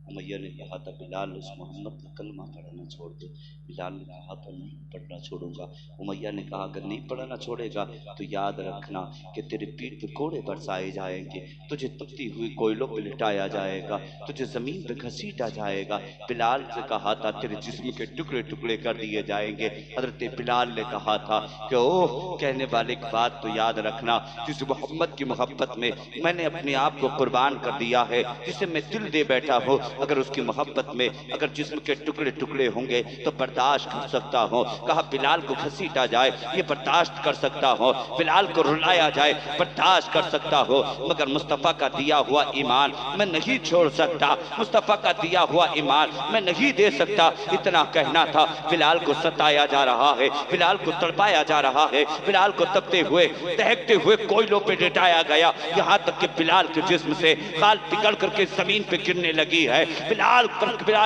उमैया ने कहा था बिलाल उस मोहम्मद का कलमा पढ़ना छोड़ दे। बिलाल ने कहा था नहीं पढ़ना छोड़ूंगा। उमैया ने कहा अगर नहीं पढ़ना छोड़ेगा तो याद रखना कि तेरे पीठ पे कोड़े बरसाए जाएंगे, तुझे तपती हुई कोयलों पे लिटाया जाएगा, तुझे जमीन पे घसीटा जाएगा। बिलाल से कहा था तेरे जिस्म के टुकड़े टुकड़े कर दिए जाएंगे। हजरत बिलाल ने कहा था कि ओह कहने वाले की बात तो याद रखना, जिस मोहम्मद की मोहब्बत में मैंने अपने आप को कुर्बान कर दिया है, जिसे मैं दिल दे बैठा हूँ, अगर उसकी मोहब्बत में अगर जिस्म के टुकड़े टुकड़े होंगे तो बर्दाश्त कर सकता हूँ। कहा बिलाल को घसीटा जाए ये बर्दाश्त कर सकता हूँ, बिलाल को रुलाया जाए बर्दाश्त कर सकता हूँ, मगर मुस्तफ़ा का दिया हुआ ईमान मैं नहीं छोड़ सकता, मुस्तफ़ा का दिया हुआ ईमान मैं नहीं दे सकता। इतना कहना था। बिलाल को सताया जा रहा है, बिलाल को तड़पाया जा रहा है, बिलाल को तपते हुए दहकते हुए कोयलों पे लिटाया गया, यहाँ तक कि बिलाल के जिस्म से खाल पिघल करके जमीन पे गिरने लगी है। बिलाल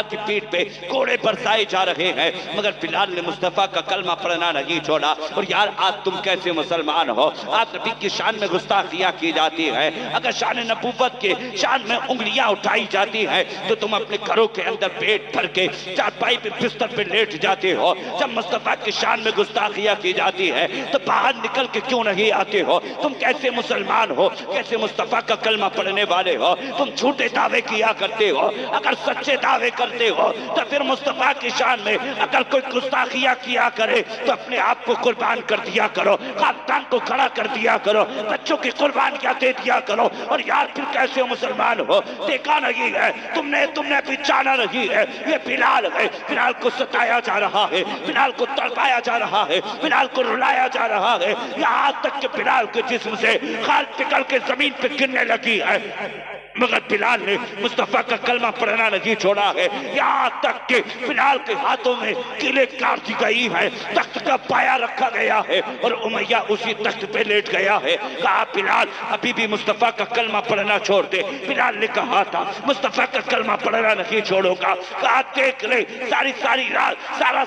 की पीठ पे कोड़े बरसाए जा रहे हैं, मगर बिलाल ने मुस्तफ़ा का कलमा पढ़ना नहीं छोड़ा। और यार आज तुम कैसे मुसलमान हो? आप नबी की शान में गुस्ताखियां की जाती है, अगर शान नबूवत के शान में उंगलियां उठाई जाती है तो तुम अपने घरों के अंदर पेट भर के चारपाई पे बिस्तर पे लेट जाते हो। जब मुस्तफ़ा की शान में गुस्ताखियां की जाती है तो बाहर निकल के क्यों नहीं आते हो? तुम कैसे मुसलमान हो? कैसे मुस्तफ़ा का कलमा पढ़ने वाले हो? तुम झूठे दावे किया करते हो। अगर सच्चे दावे करते हो तो फिर मुस्तफ़ा की शान में अगर कोई गुस्ताखियां किया करे तो अपने आप को कुर्बान कर दिया करो, खानदान को खड़ा कर दिया करो, बच्चों की कुर्बानियां दे दिया करो। और यार फिर कैसे मुसलमान हो? देखा नहीं है तुमने भी जाना नहीं है, ये बिलाल है, बिलाल को सताया जा रहा है, बिलाल को तड़पाया जा रहा है, बिलाल को रुलाया जा रहा है, यहाँ तक कि बिलाल के जिस्म से खाल पिघल के जमीन पे गिरने लगी है, मगर बिलाल ने मुस्तफ़ा का कलमा पढ़ना नहीं छोड़ा है। यहाँ तक कि बिलाल के हाथों में किले काट दी गई है, तख्त का पाया रखा गया है और उमैया उसी तख्त पे लेट गया है। कहा बिलाल अभी भी मुस्तफ़ा का कलमा पढ़ना छोड़ दे। बिलाल ने कहा था मुस्तफ़ा का कलमा पढ़ना नहीं छोड़ूंगा। कहा देख ले सारी रात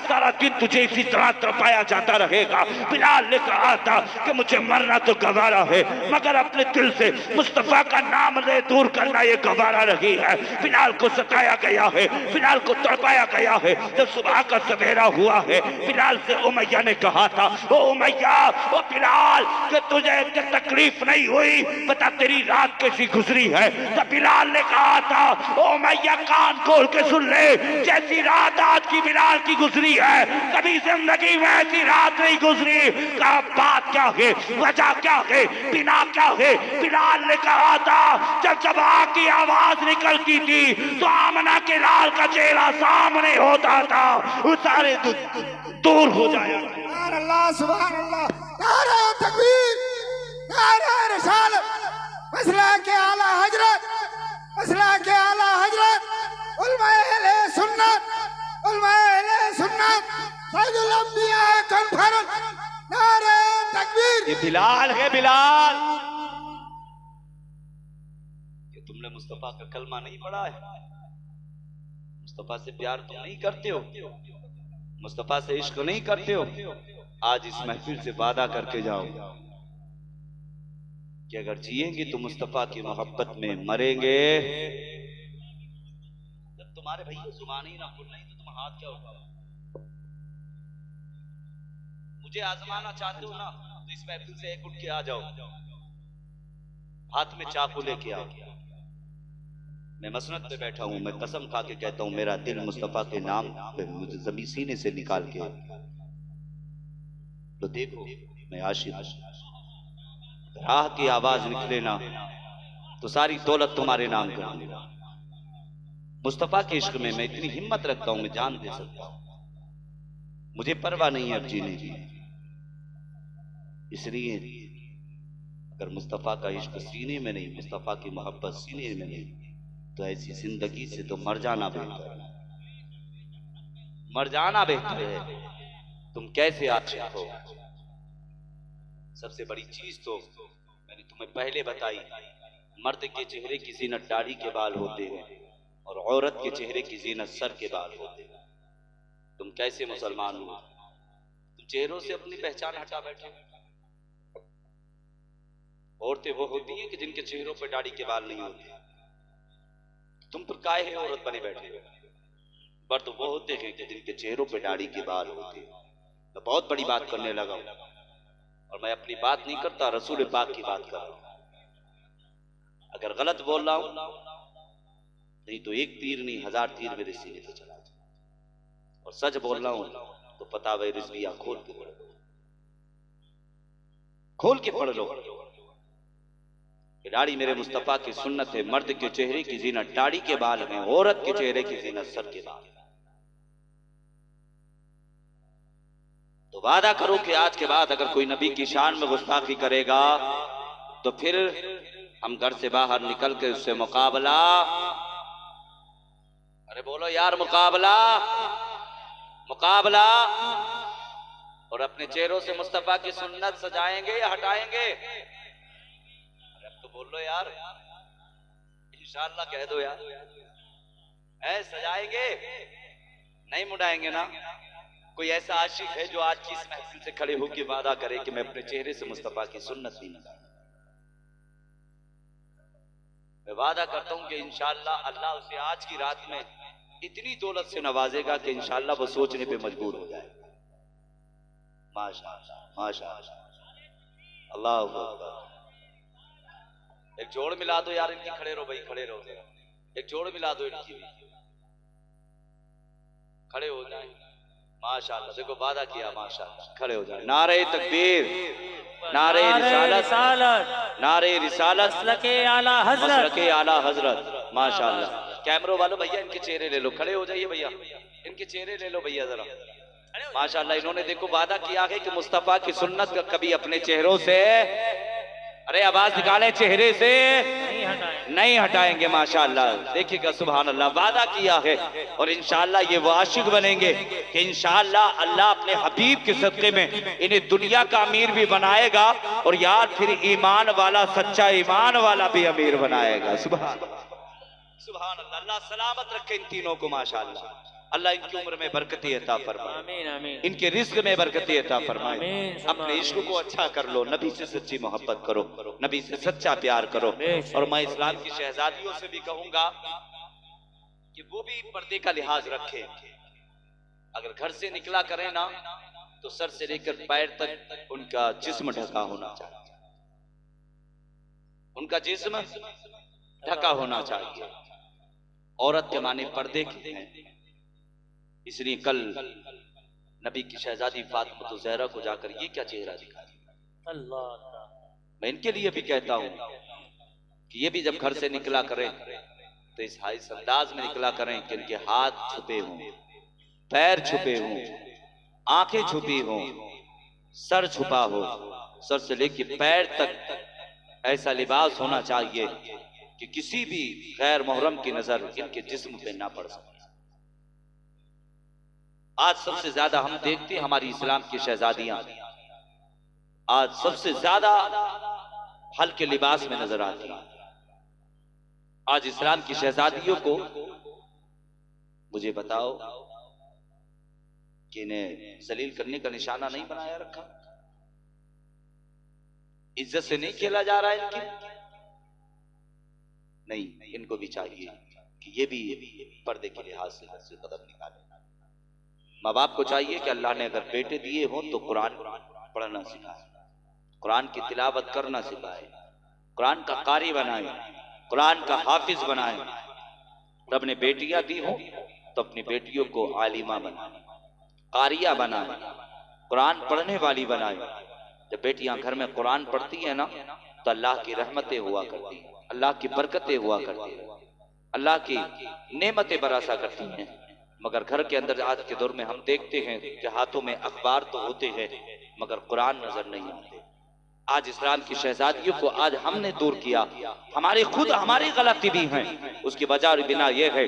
सारा दिन तुझे इसी तरह तड़पाया जाता रहेगा। बिलाल ने कहा था कि मुझे मरना तो गवारा है, मगर अपने दिल से मुस्तफ़ा का नाम ले दूर करना ये गवारा नहीं है। बिलाल को सताया गया है, बिलाल को तड़पाया गया है। जब सुबह का सवेरा हुआ है बिलाल से उमैया ने कहा था ओ उमैया ओ बिलाल कि तुझे तकलीफ नहीं हुई, बता तेरी रात कैसी गुजरी है? तब बिलाल ने कहा था ओ उमैया कान खोल के सुन ले, जैसी रात आज की बिलाल की गुजरी है कभी जिंदगी में ऐसी रात नहीं गुजरी। कहा बात क्या है, वजह क्या है, बिना क्या है? बिलाल ने कहा था जब की आवाज निकलती थी तो आमना के लाल का चेहरा सामने होता था, वो सारे दूर हो जाया। सुभान अल्लाह सुभान अल्लाह, नारे तकबीर, नारे रिसालत, मसला के आला हजरत, मसला के आला हजरत, उलमाए अहले सुन्नत, उलमाए अहले सुन्नत, सैयदुल अंबिया कन्फरत, नारे तकबीर। ये बिलाल है, बिलाल। तुमने मुस्तफ़ा का कलमा नहीं पढ़ा है? मुस्तफ़ा से प्यार तुम नहीं करते हो? मुस्तफ़ा से इश्क नहीं करते हो? आज इस महफिल से वादा करके जाओ कि अगर जिएंगे तो मुस्तफ़ा की मोहब्बत में मरेंगे। जब तुम्हारे भैया जुबान ही ना खुल नहीं तो तुम हाथ क्या होगा? मुझे आजमाना चाहते हो ना तो इस महफिल से एक उठ के आ जाओ, हाथ में चाकू लेके आओ। मैं मसनद पे बैठा हूं, मैं कसम खा के कहता हूं मेरा दिल मुस्तफ़ा के नाम पे मुझे जमीन सीने से निकाल के तो देखो मैं आशिक हूं। राह की आवाज निकले ना तो सारी दौलत तुम्हारे नाम कर दूंगा। मुस्तफ़ा के इश्क में मैं इतनी हिम्मत रखता हूं, मैं जान दे सकता हूं। मुझे परवाह नहीं है अब जीने की, इसलिए अगर मुस्तफ़ा का इश्क सीने में नहीं, मुस्तफ़ा की मोहब्बत सीने में नहीं, तो ऐसी जिंदगी से तो मर जाना बेहतर है, मर जाना बेहतर है। तुम कैसे आशिक हो? सबसे बड़ी चीज तो मैंने तुम्हें पहले बताई, मर्द के चेहरे की जीनत दाढ़ी के बाल होते हैं और औरत के चेहरे की जीनत सर के बाल होते हैं। तुम कैसे मुसलमान हो? तुम चेहरों से अपनी पहचान हटा बैठे। औरतें वो होती हैं कि जिनके चेहरों पर दाढ़ी के बाल नहीं होते, तुम पर काहे है औरत बने बैठे हो? पर तो वो होते हैं कि जिनके चेहरों पे दाढ़ी के बाल होते हैं। मैं बहुत बड़ी बात करने लगा हूं और मैं अपनी बात नहीं करता, रसूल पाक की बात कर रहा हूं। अगर गलत बोल रहा हूं नहीं तो एक तीर नहीं 1000 तीर मेरे सीने से चला जाए, और सच बोल रहा हूं तो पता वही रिजविया खोल के पढ़ लो, खोल के पढ़ लो। दाढ़ी मेरे मुस्तफा की सुन्नत है। मर्द के चेहरे की जीनत दाढ़ी के बाल हैं, औरत के चेहरे की जीनत सर के बाल। तो वादा करो कि आज के बाद अगर कोई नबी की शान में गुस्ताखी करेगा तो फिर हम घर से बाहर निकल के उससे मुकाबला, अरे बोलो यार, मुकाबला मुकाबला, और अपने चेहरों से मुस्तफा की सुन्नत सजाएंगे या हटाएंगे? अरे अब तो बोल लो यार, इंशाअल्लाह कह दो यार। सजाएंगे नहीं, मुड़ाएंगे ना। कोई ऐसा आशिक है जो आज की इस महफिल से खड़े होकर वादा करे कि मैं अपने चेहरे से मुस्तफा की सुन्नत नहीं मुड़ाऊंगा? मैं वादा करता हूं कि इंशाअल्लाह अल्लाह उसे आज की रात में इतनी दौलत से नवाजेगा कि इंशाअल्लाह वो सोचने पे मजबूर हो जाए। माशाअल्लाह माशाअल्लाह, अल्लाहु अकबर। एक जोड़ मिला दो यार इनकी, खड़े रहो भाई, खड़े रहो, एक जोड़ मिला दो इनकी, खड़े हो जाए। माशाअल्लाह, देखो वादा किया, माशाअल्लाह, खड़े हो जाए। नारे तकबीर, नारे रिसालत, नारे रिसालत, मसलके आला हजरत। माशाअल्लाह। कैमरों वालों भैया इनके चेहरे ले लो, खड़े हो जाइए भैया, इनके चेहरे ले लो भैया जरा। माशाअल्लाह, इन्होंने देखो वादा किया है कि मुस्तफा की सुन्नत का कभी अपने चेहरों से, अरे आवाज निकाले, चेहरे से नहीं हटाएंगे। माशाअल्लाह, देखिएगा, सुभान अल्लाह, वादा किया है। और इंशाअल्लाह ये वो आशिक बनेंगे कि इंशाअल्लाह अल्लाह अपने हबीब के सदक़े में इन्हें दुनिया का अमीर भी बनाएगा, और यार फिर ईमान वाला, सच्चा ईमान वाला भी अमीर बनाएगा। सुभान सुभान अल्लाह। अल्लाह सलामत रखे इन तीनों को। माशाअल्लाह, अल्लाह इनकी उम्र में बरकती अता फरमाए, इनके रिस्क में बरकती अता फरमाए। अपने इश्क को अच्छा कर लो, नबी से सच्ची मोहब्बत करो, नबी से सच्चा प्यार करो। और मैं इस्लाम की शहजादियों से भी कहूंगा कि वो भी पर्दे का लिहाज रखें। अगर घर से निकला करें ना तो सर से लेकर पैर तक उनका जिस्म ढका होना चाहिए, उनका जिस्म ढका होना चाहिए। औरत के माने पर्दे के हैं, इसलिए कल नबी की शहजादी फातिमा ज़हरा को जाकर ये क्या चेहरा दिखा दिया। मैं इनके लिए भी कहता हूं कि ये भी जब घर से निकला करें तो इस अंदाज में निकला करें कि इनके हाथ छुपे हों, पैर छुपे हों, आंखें छुपी हों, सर छुपा हो, सर से लेकर पैर तक ऐसा लिबास होना चाहिए कि किसी भी गैर मुहर्रम की नजर इनके जिस्म पे ना पड़ सके। आज सबसे ज्यादा हम देखते हैं हमारी इस्लाम की शहजादियां आज सबसे ज्यादा हल्के लिबास में नजर आती हैं। आज इस्लाम की शहजादियों को मुझे बताओ कि इन्हें जलील करने का निशाना नहीं बनाया रखा, इज्जत से नहीं खेला जा रहा है इनकी। नहीं, इनको भी चाहिए कि ये भी पर्दे के लिहाज से कदम निकाले। माँ बाप को चाहिए कि अल्लाह ने अगर बेटे दिए हो तो कुरान पढ़ना सिखाए, कुरान की तिलावत करना सिखाए, कुरान का कारी बनाए, कुरान का हाफिज बनाए। रब ने बेटियां दी हो तो अपनी बेटियों को आलिमा बनाए, कारिया बनाए, कुरान पढ़ने वाली बनाए। जब बेटियां घर में कुरान पढ़ती है ना तो अल्लाह की रहमतें हुआ करती हैं, अल्लाह की बरकतें हुआ करती हैं, अल्लाह की नेमतें बरसा करती हैं। मगर घर के अंदर आज के दौर में हम देखते हैं कि हाथों में अखबार तो होते हैं मगर कुरान नजर नहीं आते। आज इस्लाम की शहजादियों को आज हमने दूर किया, हमारी खुद हमारी गलती भी है। उसकी वजह बिना यह है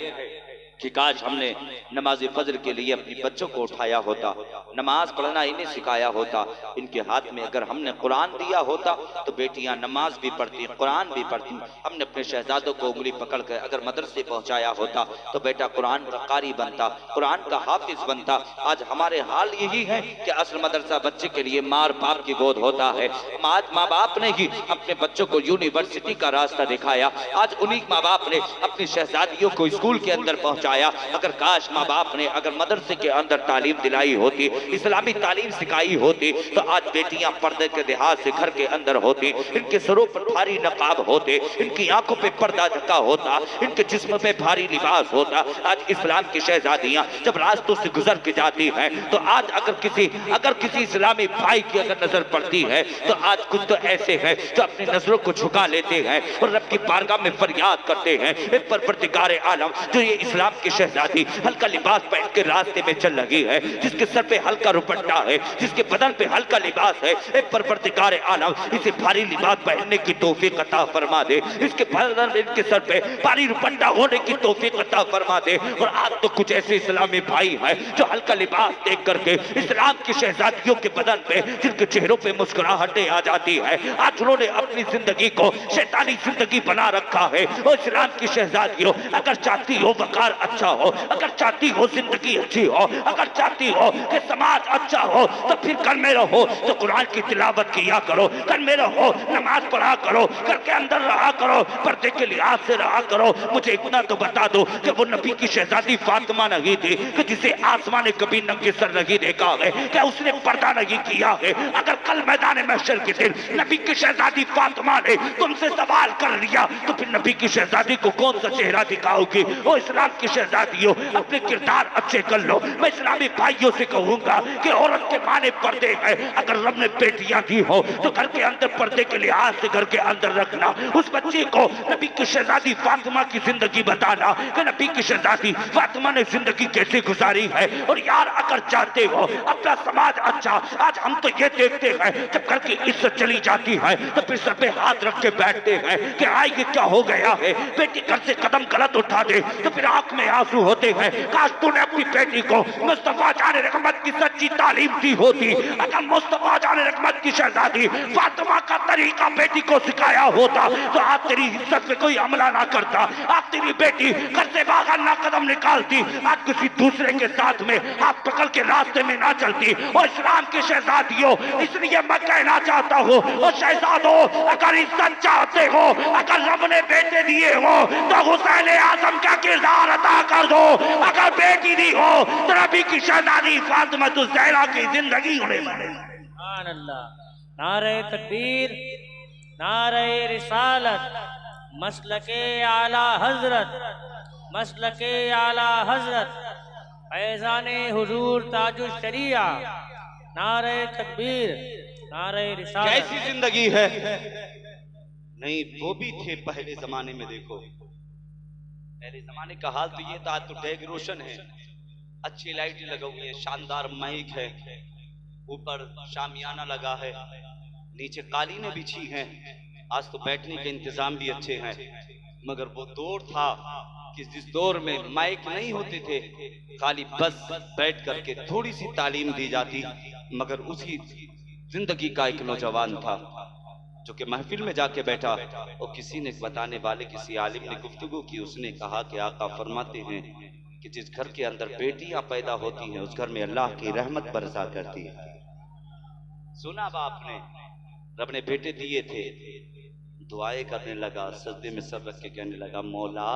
कि काश हमने नमाज फजर के लिए अपने बच्चों को उठाया होता, नमाज पढ़ना इन्हें सिखाया होता। इनके हाथ में अगर हमने कुरान दिया होता तो बेटियां नमाज भी पढ़ती, कुरान भी पढ़ती। हमने अपने शहजादों को उंगली पकड़ कर अगर मदरसे पहुंचाया होता तो बेटा कुरान का कारी बनता, कुरान का हाफिज बनता। आज हमारे हाल यही है कि असल मदरसा बच्चे के लिए मार बाप की गोद होता है। आज माँ बाप ने ही अपने बच्चों को यूनिवर्सिटी का रास्ता दिखाया। आज उन्हीं माँ बाप ने अपनी शहजादियों को स्कूल के अंदर पहुंचाया। अगर काश माँ बाप ने अगर मदरसे के अंदर तालीम दिलाई होती, इस्लामी तालीम सिखाई होती, तो आज बेटियां पर्दे के लिहाज से घर के अंदर होती, इनके सरों पर भारी नकाब होते, इनकी आंखों पे पर्दा ढका होता, इनके जिस्म पे भारी लिबास होता। आज इस्लाम की शहजादियां जब रास्तों से गुजर के जाती हैं तो आज अगर किसी इस्लामी भाई की अगर नजर पड़ती है तो आज कुछ तो ऐसे हैं जो अपनी नजरों को झुका लेते हैं और रब की बारगाह में फरियाद करते हैं, परवरदिगार आलम जो ये इस्लाम की शहजादी हल्का लिबास पहन के रास्ते में चल रही है, जिसके सर पे हल्का रुपट्टा है, जिसके बदन पे हल्का लिबास है, परवरदिगार आलम इसे भारी लिबास पहनने की तौफीक अता फरमा दे, इसके बदन इनके सर पे भारी रुपट्टा होने की तौफीक अता फरमा दे। और आज तो कुछ ऐसे इस्लामी भाई हैं जो हल्का लिबास देख करके इस्लाम की शहजादियों के बदन पे, जिनके चेहरों पे मुस्कुराहटें आ जाती है, आज उन्होंने अपनी जिंदगी को शैतानी जिंदगी बना रखा है। और इस्लाम की शहजादियों अगर चाहती हो वकार अच्छा हो, अगर चाहती हो जिंदगी अच्छी हो, अगर चाहती हो कि समाज अच्छा हो, तो फिर घर में रहो तो कुरान की तिलावत किया करो, घर में रहो नमाज पढ़ा करो, घर के अंदर रहा करो, पर्दे के लिहाज से रहा करो। मुझे इतना तो बता दो कि वो नबी की शहजादी फातिमा नहीं थी कि जिसे आसमान ने कभी नंगे सर नहीं देखा है, क्या उसने पर्दा नहीं किया है? अगर कल मैदान महशर के दिन नबी की शहजादी फातिमा ने तुमसे सवाल कर लिया तो फिर नबी की शहजादी को कौन सा चेहरा दिखाओगी? वो इस्लाम की शहजादियों अपने किरदार अच्छे कर लो। मैं इस्लामी भाइयों से कहूंगा कि औरत के माने पर्दे हैं, अगर रब ने बेटियां दी हो तो घर के अंदर पर्दे के लिहाज से घर के अंदर रखना। उस बच्चे को नबी की शहजादी फातिमा की जिंदगी बताना कि नबी की शहजादी फातिमा ने जिंदगी कैसे गुजारी है। और यार अगर चाहते हो अपना समाज अच्छा, आज हम तो ये देखते हैं जब घर की इज्जत चली जाती है तो फिर सर पे हाथ रख के बैठते हैं कि आए ये क्या हो गया है। बेटी घर से कदम गलत उठा दे तो फिर आंख में आंसू होते हैं। काश तूने अपनी बेटी को मुस्तफा जाने रहमत की सच्ची तालीम दी होती। अगर मुस्तफा जाने रहमत की शहजादी फातिमा का तरीका बेटी को सिखाया होता तो आज तेरी इज्जत पे कोई हमला ना करता, आज तेरी बेटी घर से बाहर ना कदम निकालती, आज किसी दूसरे के साथ में हाथ पकड़ के रास्ते में ना चलती। और इस्लाम की शहजादियों इसलिए मैं कहना चाहता हूँ और शहजादों अगर इज्जत चाहते हो, अगर रब ने बेटे दिए हो तो हुसैन आजम का किरदार अदा कर दो। अगर बेटी दी हो तो नबी की शहजादी फातिमा ज़हरा की जिंदगी होने वाले। सुभान अल्लाह। नारे तकबीर, नारे रिसालत, मसलके आला हजरत, मसलके आला हजरत, फैज़ाने हुजूर ताजुश शरिया। नारे तकबीर, नारे रिसालत। कैसी जिंदगी है? नहीं वो भी थे पहले जमाने में। देखो पहले जमाने का हाल तो ये था, तो डेग रोशन है, अच्छी लाइटें लगी हुई है, शानदार माइक है, ऊपर शामियाना लगा है, नीचे कालीनें बिछी हैं। आज तो बैठने के इंतजाम भी अच्छे हैं, मगर वो दौर था कि जिस दौर में माइक नहीं होते थे, खाली बस बैठ करके थोड़ी सी तालीम दी जाती। मगर उसी जिंदगी का एक नौजवान था जो कि महफिल में जाके बैठा और किसी ने बताने वाले किसी आलिम ने गुफ्तगू की। उसने कहा कि आका फरमाते हैं कि जिस घर के अंदर बेटियां पैदा होती हैं उस घर में अल्लाह की रहमत बरसा करती है। सुना बाप ने, रब ने बेटे दिए थे, दुआएं करने लगा, सजदे में सर रख के कहने लगा मौला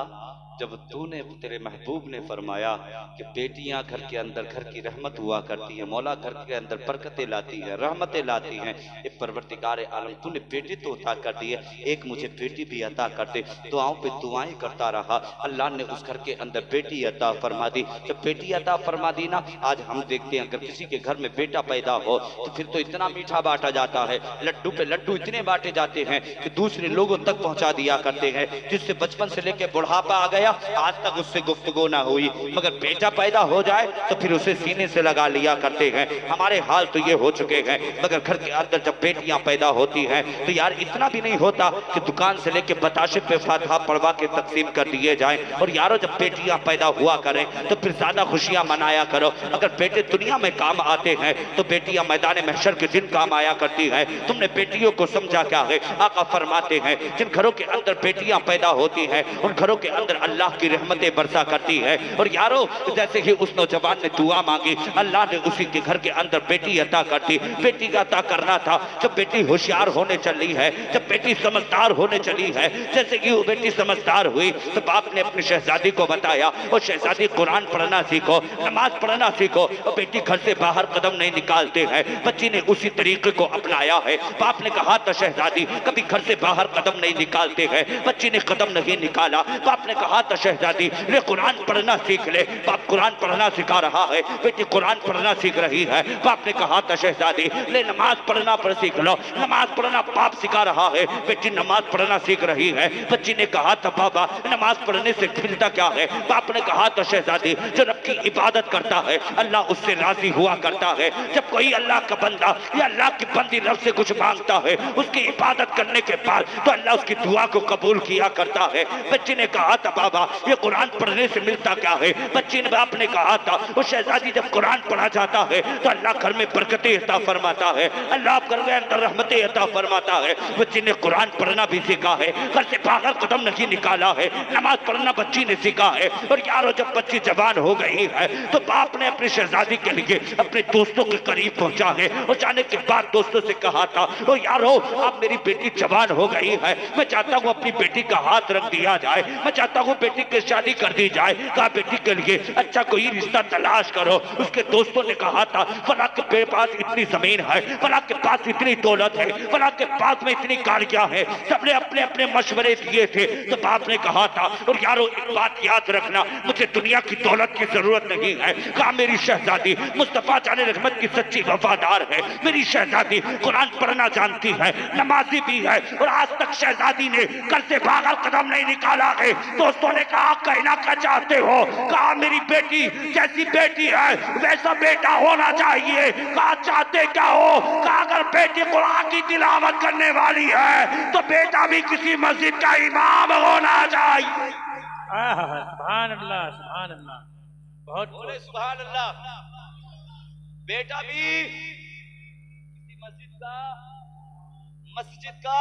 जब तूने तेरे महबूब ने फरमाया कि बेटियां घर के अंदर घर की रहमत हुआ करती है, मौला घर के अंदर बरकतें लाती है, रहमतें लाती हैं, ये परवरदिगार आलम तूने बेटे तो अता कर दिए, एक मुझे बेटी भी अता कर दे। दुआओं पे दुआएं करता रहा, अल्लाह ने उस घर के अंदर बेटी अता फरमा दी। जब बेटी अता फरमा दी ना, आज हम देखते हैं अगर किसी के घर में बेटा पैदा हो तो फिर तो इतना मीठा बांटा जाता है, लड्डू पे लड्डू इतने बांटे जाते हैं कि दूसरे लोगों तक पहुंचा दिया करते हैं, जिससे बचपन से लेकर बुढ़ापा आ गया गया, आज तक उससे गुफ्तगू ना हुई, मगर बेटा पैदा हो जाए तो फिर उसे सीने से लगा लिया करते हैं। हमारे हाल तो ये हो चुके हैं, मगर घर के अंदर जब बेटियां पैदा होती हैं तो यार इतना भी नहीं होता कि दुकान से लेके बताशे पे फातिहा पढ़वा के तकसीम कर दिए जाएं। और यारो जब बेटियां पैदा हुआ करें तो फिर ज्यादा खुशियां मनाया करो। अगर बेटे दुनिया में काम आते हैं तो बेटियां मैदान महशर के दिन काम आया करती हैं। तुमने बेटियों को समझा क्या है? आका फरमाते हैं जिन घरों के अंदर बेटियां पैदा होती हैं उन घरों के अंदर अल्लाह की रहमतें बरसा करती है। और यारो जैसे ही उस नौजवान ने दुआ मांगी, अल्लाह ने उसी के घर के अंदर बेटी अता कर दी। बेटी का अता करना था जब बेटी होशियार होने चली है, जब बेटी समझदार होने चली है। जैसे कि वो बेटी समझदार हुई तो बाप ने अपनी शहजादी को बताया, और शहजादी कुरान पढ़ना सीखो, नमाज पढ़ना सीखो। और बेटी घर से बाहर कदम नहीं निकालते हैं। बच्ची ने उसी तरीके को अपनाया है। बाप ने कहा था शहजादी कभी घर से बाहर कदम नहीं निकालते हैं। बच्ची ने कदम नहीं निकाला। बाप ने कहा था शहजादी ले कुरान पढ़ना सीख ले। बाप कुरान पढ़ना सिखा रहा है, बेटी कुरान पढ़ना सीख रही है। बाप ने कहा था शहजादी ले नमाज पढ़ना सीख लो। नमाज पढ़ना बाप सिखा रहा है, बेटी नमाज पढ़ना सीख रही है। बच्ची ने कहा था बाबा नमाज पढ़ने से मिलता क्या है? बाप ने कहा था शहजादी जो रब की इबादत करता है अल्लाह उससे राजी हुआ करता है। जब कोई अल्लाह का बंदा या अल्लाह की बंदी रब से कुछ मांगता है, उसकी इबादत करने के बाद तो अल्लाह उसकी दुआ को कबूल किया करता है। बच्ची ने कहा था बाबा ये कुरान पढ़ने से मिलता क्या है? बच्ची ने बाप ने कहा था वो शहजादी जब कुरान पढ़ा जाता है तो अल्लाह घर में बरकतें अता फरमाता है, अल्लाह घर में अंदर रहमतें अता फरमाता है। बच्ची ने कुरान पढ़ना भी सीखा है, घर से बाहर कदम नहीं निकाला है, नमाज पढ़ना बच्ची ने सीखा है। और यारो जब बच्ची जवान हो गई है तो बाप ने अपनी शहजादी के लिए अपने दोस्तों के करीब पहुंचा है। और जाने के बाद दोस्तों से कहा था ओ यारो अब मेरी बेटी जवान हो गई है, मैं चाहता हूँ अपनी बेटी का हाथ रख दिया जाए, मैं चाहता हूँ बेटी की शादी कर दी जाए। कहा बेटी के लिए अच्छा कोई रिश्ता तलाश करो। उसके दोस्तों ने कहा था फला के पास इतनी जमीन है, फला के पास इतनी दौलत है, फला के पास में इतनी गाड़ियां हैं। सबने अपने अपने मशवरे दिए थे। तो बाप ने कहा था और यारो एक बात याद रखना मुझे दुनिया की दौलत की जरूरत नहीं है। कहा मेरी शहजादी मुस्तफा जाने रहमत की सच्ची वफादार है, मेरी शहजादी कुरान पढ़ना जानती है, नमाजी भी है। और आज तक शहजादी ने घर से बाहर कदम नहीं निकाला है। दोस्तों ने कहा कहना क्या चाहते हो? कहा मेरी बेटी जैसी बेटी है वैसा बेटा होना चाहिए। कहा चाहते क्या हो? कहा अगर बेटी कुरान की तिलावत करने वाली है तो बेटा भी किसी मस्जिद का इमाम होना चाहिए। सुभान अल्लाह, सुभान अल्लाह, बहुत बोले सुभान अल्लाह। बेटा भी किसी मस्जिद का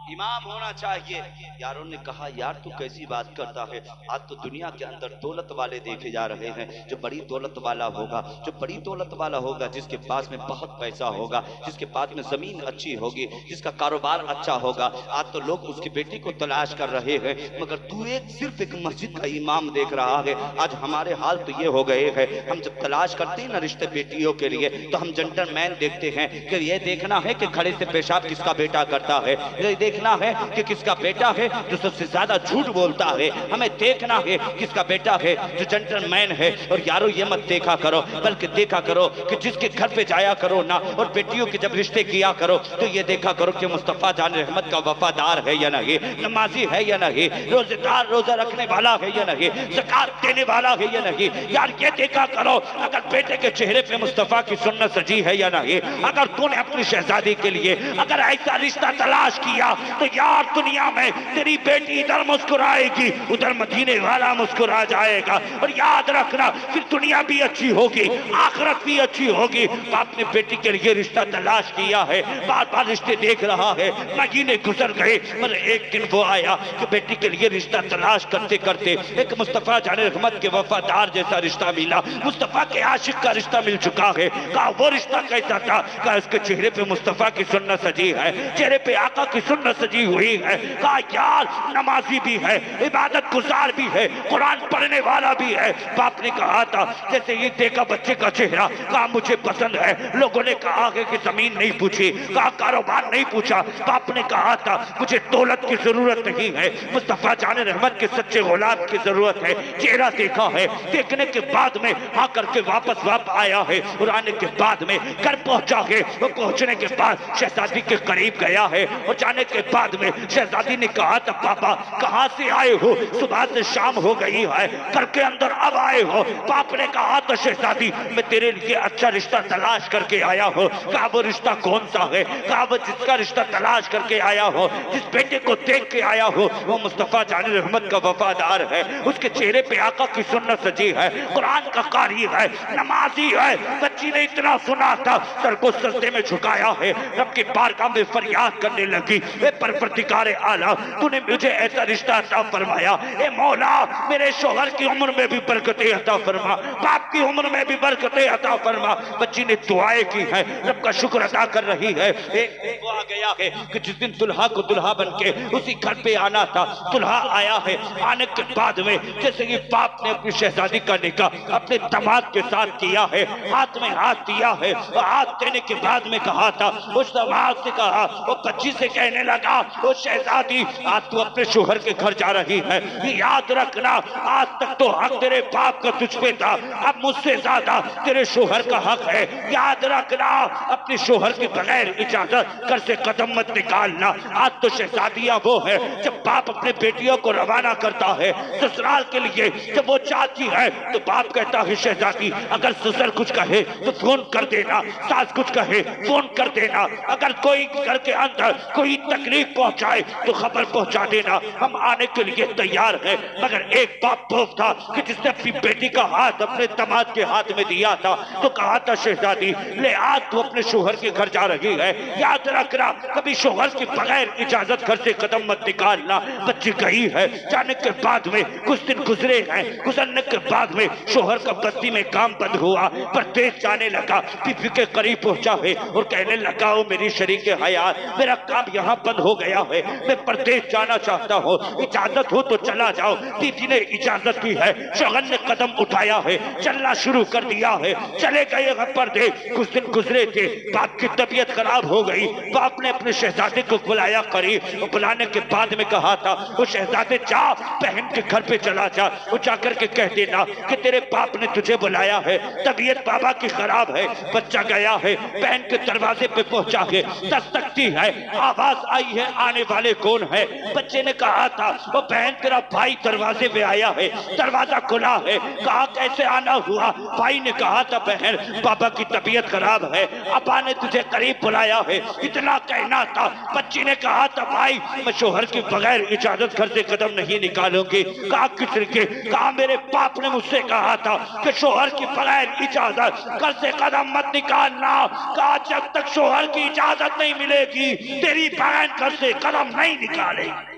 इमाम होना चाहिए। यारों ने कहा यार तू कैसी बात करता है? आज तो दुनिया के अंदर दौलत वाले देखे जा रहे हैं। जो बड़ी दौलत वाला होगा, जो बड़ी दौलत वाला होगा, जिसके पास में बहुत पैसा होगा, जिसके पास में जमीन अच्छी होगी, जिसका कारोबार अच्छा होगा, आज तो लोग उसकी बेटी को तलाश कर रहे हैं। मगर तू सिर्फ एक मस्जिद का इमाम देख रहा है। आज हमारे हाल तो ये हो गए हैं, हम जब तलाश करते हैं ना रिश्ते बेटियों के लिए तो हम जेंटलमैन देखते हैं कि ये देखना है कि खड़े से पेशाब किसका बेटा करता है, ये देखना है कि किसका बेटा है जो सबसे ज्यादा झूठ बोलता है, हमें देखना है किसका बेटा है जो जेंटलमैन है। और यारो ये मत देखा करो, बल्कि देखा करो कि जिसके घर पे जाया करो ना और बेटियों के जब रिश्ते किया करो तो ये देखा करो कि मुस्तफा जान रहमत का वफादार है या नहीं, नमाजी है या नहीं, रोजेदार रोजा रखने वाला है या नहीं, ज़कात देने वाला है या नहीं। यार ये देखा करो अगर बेटे के चेहरे पे मुस्तफा की सुन्नत सजी है या नहीं। अगर तूने अपनी शहजादी के लिए अगर ऐसा रिश्ता तलाश किया तो यार दुनिया में तेरी बेटी इधर मुस्कुराएगी उधर मदीने वाला मुस्कुरा जाएगा। और याद रखना फिर दुनिया भी अच्छी होगी, आखिरत भी अच्छी होगी। बाप ने बेटी के लिए रिश्ता तलाश किया है, बार बार रिश्ते देख रहा है, महीने गुजर गए, पर एक दिन वो आया कि बेटी के लिए रिश्ता तलाश करते करते एक मुस्तफा जाने रहमत के वफादार जैसा रिश्ता मिला, मुस्तफा के आशिक का रिश्ता मिल चुका है। कहा वो रिश्ता कैसा था? कहा इसके चेहरे पे मुस्तफा की सुन्नत सजी है, चेहरे पे आका की सुन्नत सजी हुई है। कहा यार नमाजी भी है, इबादत गुजार भी है, कुरान पढ़ने वाला भी है। बाप ने कहा था जैसे ये देखा बच्चे का चेहरा, कहा मुझे पसंद है। लोगों ने कहा कि जमीन नहीं पूछी, कहा कारोबार नहीं पूछा। बाप ने कहा था मुझे दौलत की जरूरत नहीं है, मुस्तफा जाने रहमत के सच्चे गुलाम की जरूरत है। चेहरा देखा है, देखने के बाद में आकर के वापस आया है और आने के बाद में घर पहुंचा है। वो पहुंचने के बाद शहजादी के करीब गया है और जाने के के बाद में शहजादी ने कहा था पापा कहाँ से आए हो, सुबह से शाम हो गई है, घर के अंदर अब आए हो। बाप ने कहा तो शहजादी मैं तेरे लिए अच्छा रिश्ता तलाश करके आया हूँ। कहा वो रिश्ता कौन सा है? कहा वो जिसका रिश्ता तलाश करके आया हो, जिस बेटे को देख के आया हो वो मुस्तफा जानी रहमत का वफादार है, उसके चेहरे पे आका की सुन्नत सजी है, कुरान का कारी है, नमाजी है। बच्ची ने इतना सुना था सर को सजदे में झुकाया है, रब की बारगाह में फरियाद करने लगी, ए परवरदिगारे आला तूने मुझे ऐसा रिश्ता अता फरमाया, ए मौला मेरे शोहर की उम्र में भी बरकतें अता फरमा, बाप की उम्र में भी बरकतें अता फरमा। बच्ची ने दुआएं की है, रब का शुक्र अदा कर रही है। एक वो आ गया है कि जिस दिन दुल्हा को दुल्हा बन के उसी घर पे आना था, दुल्हा आया है। आने के बाद में जैसे कि बाप ने अपनी शहजादी का निकाह अपने दामाद के साथ किया है, हाथ में हाथ दिया है, हाथ देने के बाद में कहा था उस दामाद से कहा, वो बच्ची से कहने लगा वो शहजादी आज तू अपने शोहर के घर जा रही है, याद रखना आज तक तो हक तेरे बाप का तुझ पे था, अब मुझसे ज्यादा तेरे शोहर का हक है। याद रखना अपने शोहर के बगैर इजाजत घर से कदम मत निकालना। आज तो शहजादियां वो है जब बाप अपने बेटियों को रवाना करता है ससुराल के लिए, जब वो चाहती है तो बाप कहता है शहजादी अगर ससुर कुछ कहे तो फोन कर देना, सास कुछ कहे फोन कर देना, अगर कोई घर के अंदर कोई तकलीफ पहुंचाए तो खबर पहुंचा देना, हम आने के लिए तैयार है। मगर एक बाप वो था कि जिसने अपनी बेटी का हाथ अपने दामाद के हाथ में दिया था तो कहा था शहजादी ले आज तू अपने शोहर के घर जा रही है, याद रखना कभी शोहर के बगैर इजाजत घर से कदम मत निकालना। बच्ची गई है, जाने के बाद में कुछ दिन गुजरे हैं, गुजरने के बाद में शोहर का बस्ती में काम बंद हुआ, परदेश जाने लगा, बीबी के करीब पहुंचा है और कहने लगा ओ मेरी शरीके हयात मेरा काम यहाँ बंद हो गया है, मैं परदेश जाना चाहता हूँ, इजाजत हो तो चला जाओ। बीबी ने इजाजत की है, शोहर ने कदम उठाया है, चलना शुरू कर दिया है, चले गए परदेश। कुछ दिन गुजरे थे, बाप की तबीयत खराब हो गई, बाप ने अपने शहजादे को बुलाया करीब, बुलाने के बाद में कहा था वो शहजादे जा बहन के घर पे चला जा, वो जाकर के कह देना कि तेरे बाप ने तुझे बुलाया है, तबीयत बाबा की खराब है। बच्चा गया है, बहन के दरवाजे पे पहुंचा है, दस्तकती है, आवाज आई है आने वाले कौन है? बच्चे ने कहा था वो बहन तेरा भाई दरवाजे पे आया है, दरवाजा खुला है। कहा कैसे आना हुआ? भाई ने कहा था बहन बाबा की तबीयत खराब है, अब्बा ने तुझे करीब बुलाया है, इतना कहना था। बच्ची ने कहा था भाई मैं शोहर के बगैर इजाजत घर से कदम नहीं निकालूंगी। कहा किस तरीके? कहा मेरे बाप ने मुझसे कहा था कि शोहर के बगैर इजाजत घर से कदम मत निकालना। कहा जब तक शोहर की इजाजत नहीं मिलेगी तेरी बहन घर से कदम नहीं निकालेगी।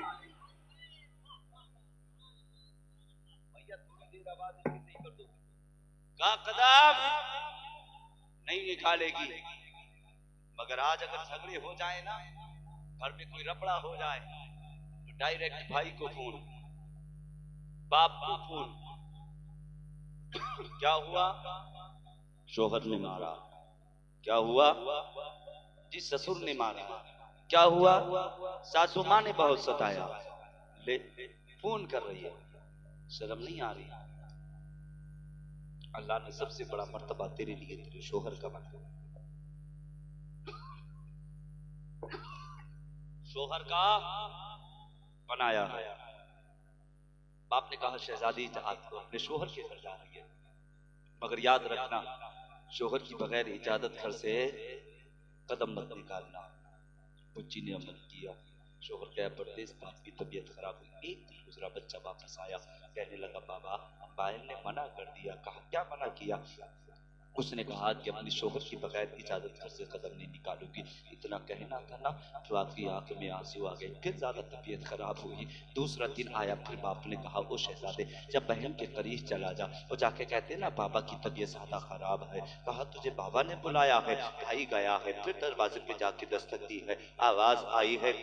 कदम नहीं निकालेगी। मगर आज अगर झगड़े हो जाए ना, घर में कोई रपड़ा हो जाए तो डायरेक्ट भाई को फोन, बाप को फोन। क्या हुआ? शोहर ने मारा। क्या हुआ? जी ससुर ने मारा। क्या हुआ? सासू माँ ने बहुत सताया। ले फोन कर रही है, शर्म नहीं आ रही? अल्लाह ने सबसे बड़ा मर्तबा तेरे लिए तेरे शोहर का बनाया, शोहर का बनाया है। बाप ने कहा शहजादी जहाज को अपने शोहर के घर जा रही है, मगर याद रखना शोहर की बगैर इजाजत घर से कदम मत निकालना। बच्ची ने अमल किया, शोहर गया परदेश, बाप की तबीयत खराब हुई। एक दिन गुजरा, बच्चा वापस आया, कहने लगा बाबा बाहर ने मना कर दिया। कहा क्या मना किया? उसने कहा कि अपनी शोहर की बगैर इजाजत घर से कदम नहीं निकालूंगी। इतना कहना था ना तो आपकी आंख में आंसू आ गए, फिर ज्यादा तबीयत खराब हुई। दूसरा दिन आया, फिर बाप ने कहा ओ शहजादे जब बहन के करीब चला जा, वो जाके कहते ना बाबा की तबीयत ज्यादा खराब है। कहा तुझे बाबा ने बुलाया है? भाई गया है, फिर दरवाजे पे जाके दस्तक दी है, आवाज आई है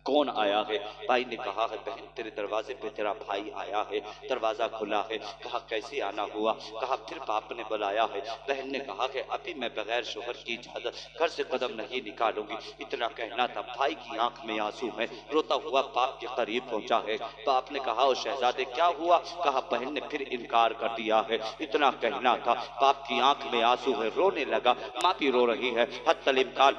कौन आया है? भाई ने कहा है बहन तेरे दरवाजे पे तेरा भाई आया है, दरवाजा खुला है। कहा कैसे आना हुआ? कहा फिर बाप ने बुलाया है। बहन ने कहा कि अभी मैं बगैर शोहर की इजाजत घर से कदम नहीं निकालूंगी। इतना कहना था, भाई की आंख में आंसू है, रोता हुआ बाप के करीब पहुंचा है। बाप ने कहा ओ शहजादे क्या हुआ? कहा बहन ने फिर इनकार कर दिया है। इतना कहना था, बाप की आंख में आंसू है, रोने लगा, माँ भी रो रही है। हत्तल इम्कान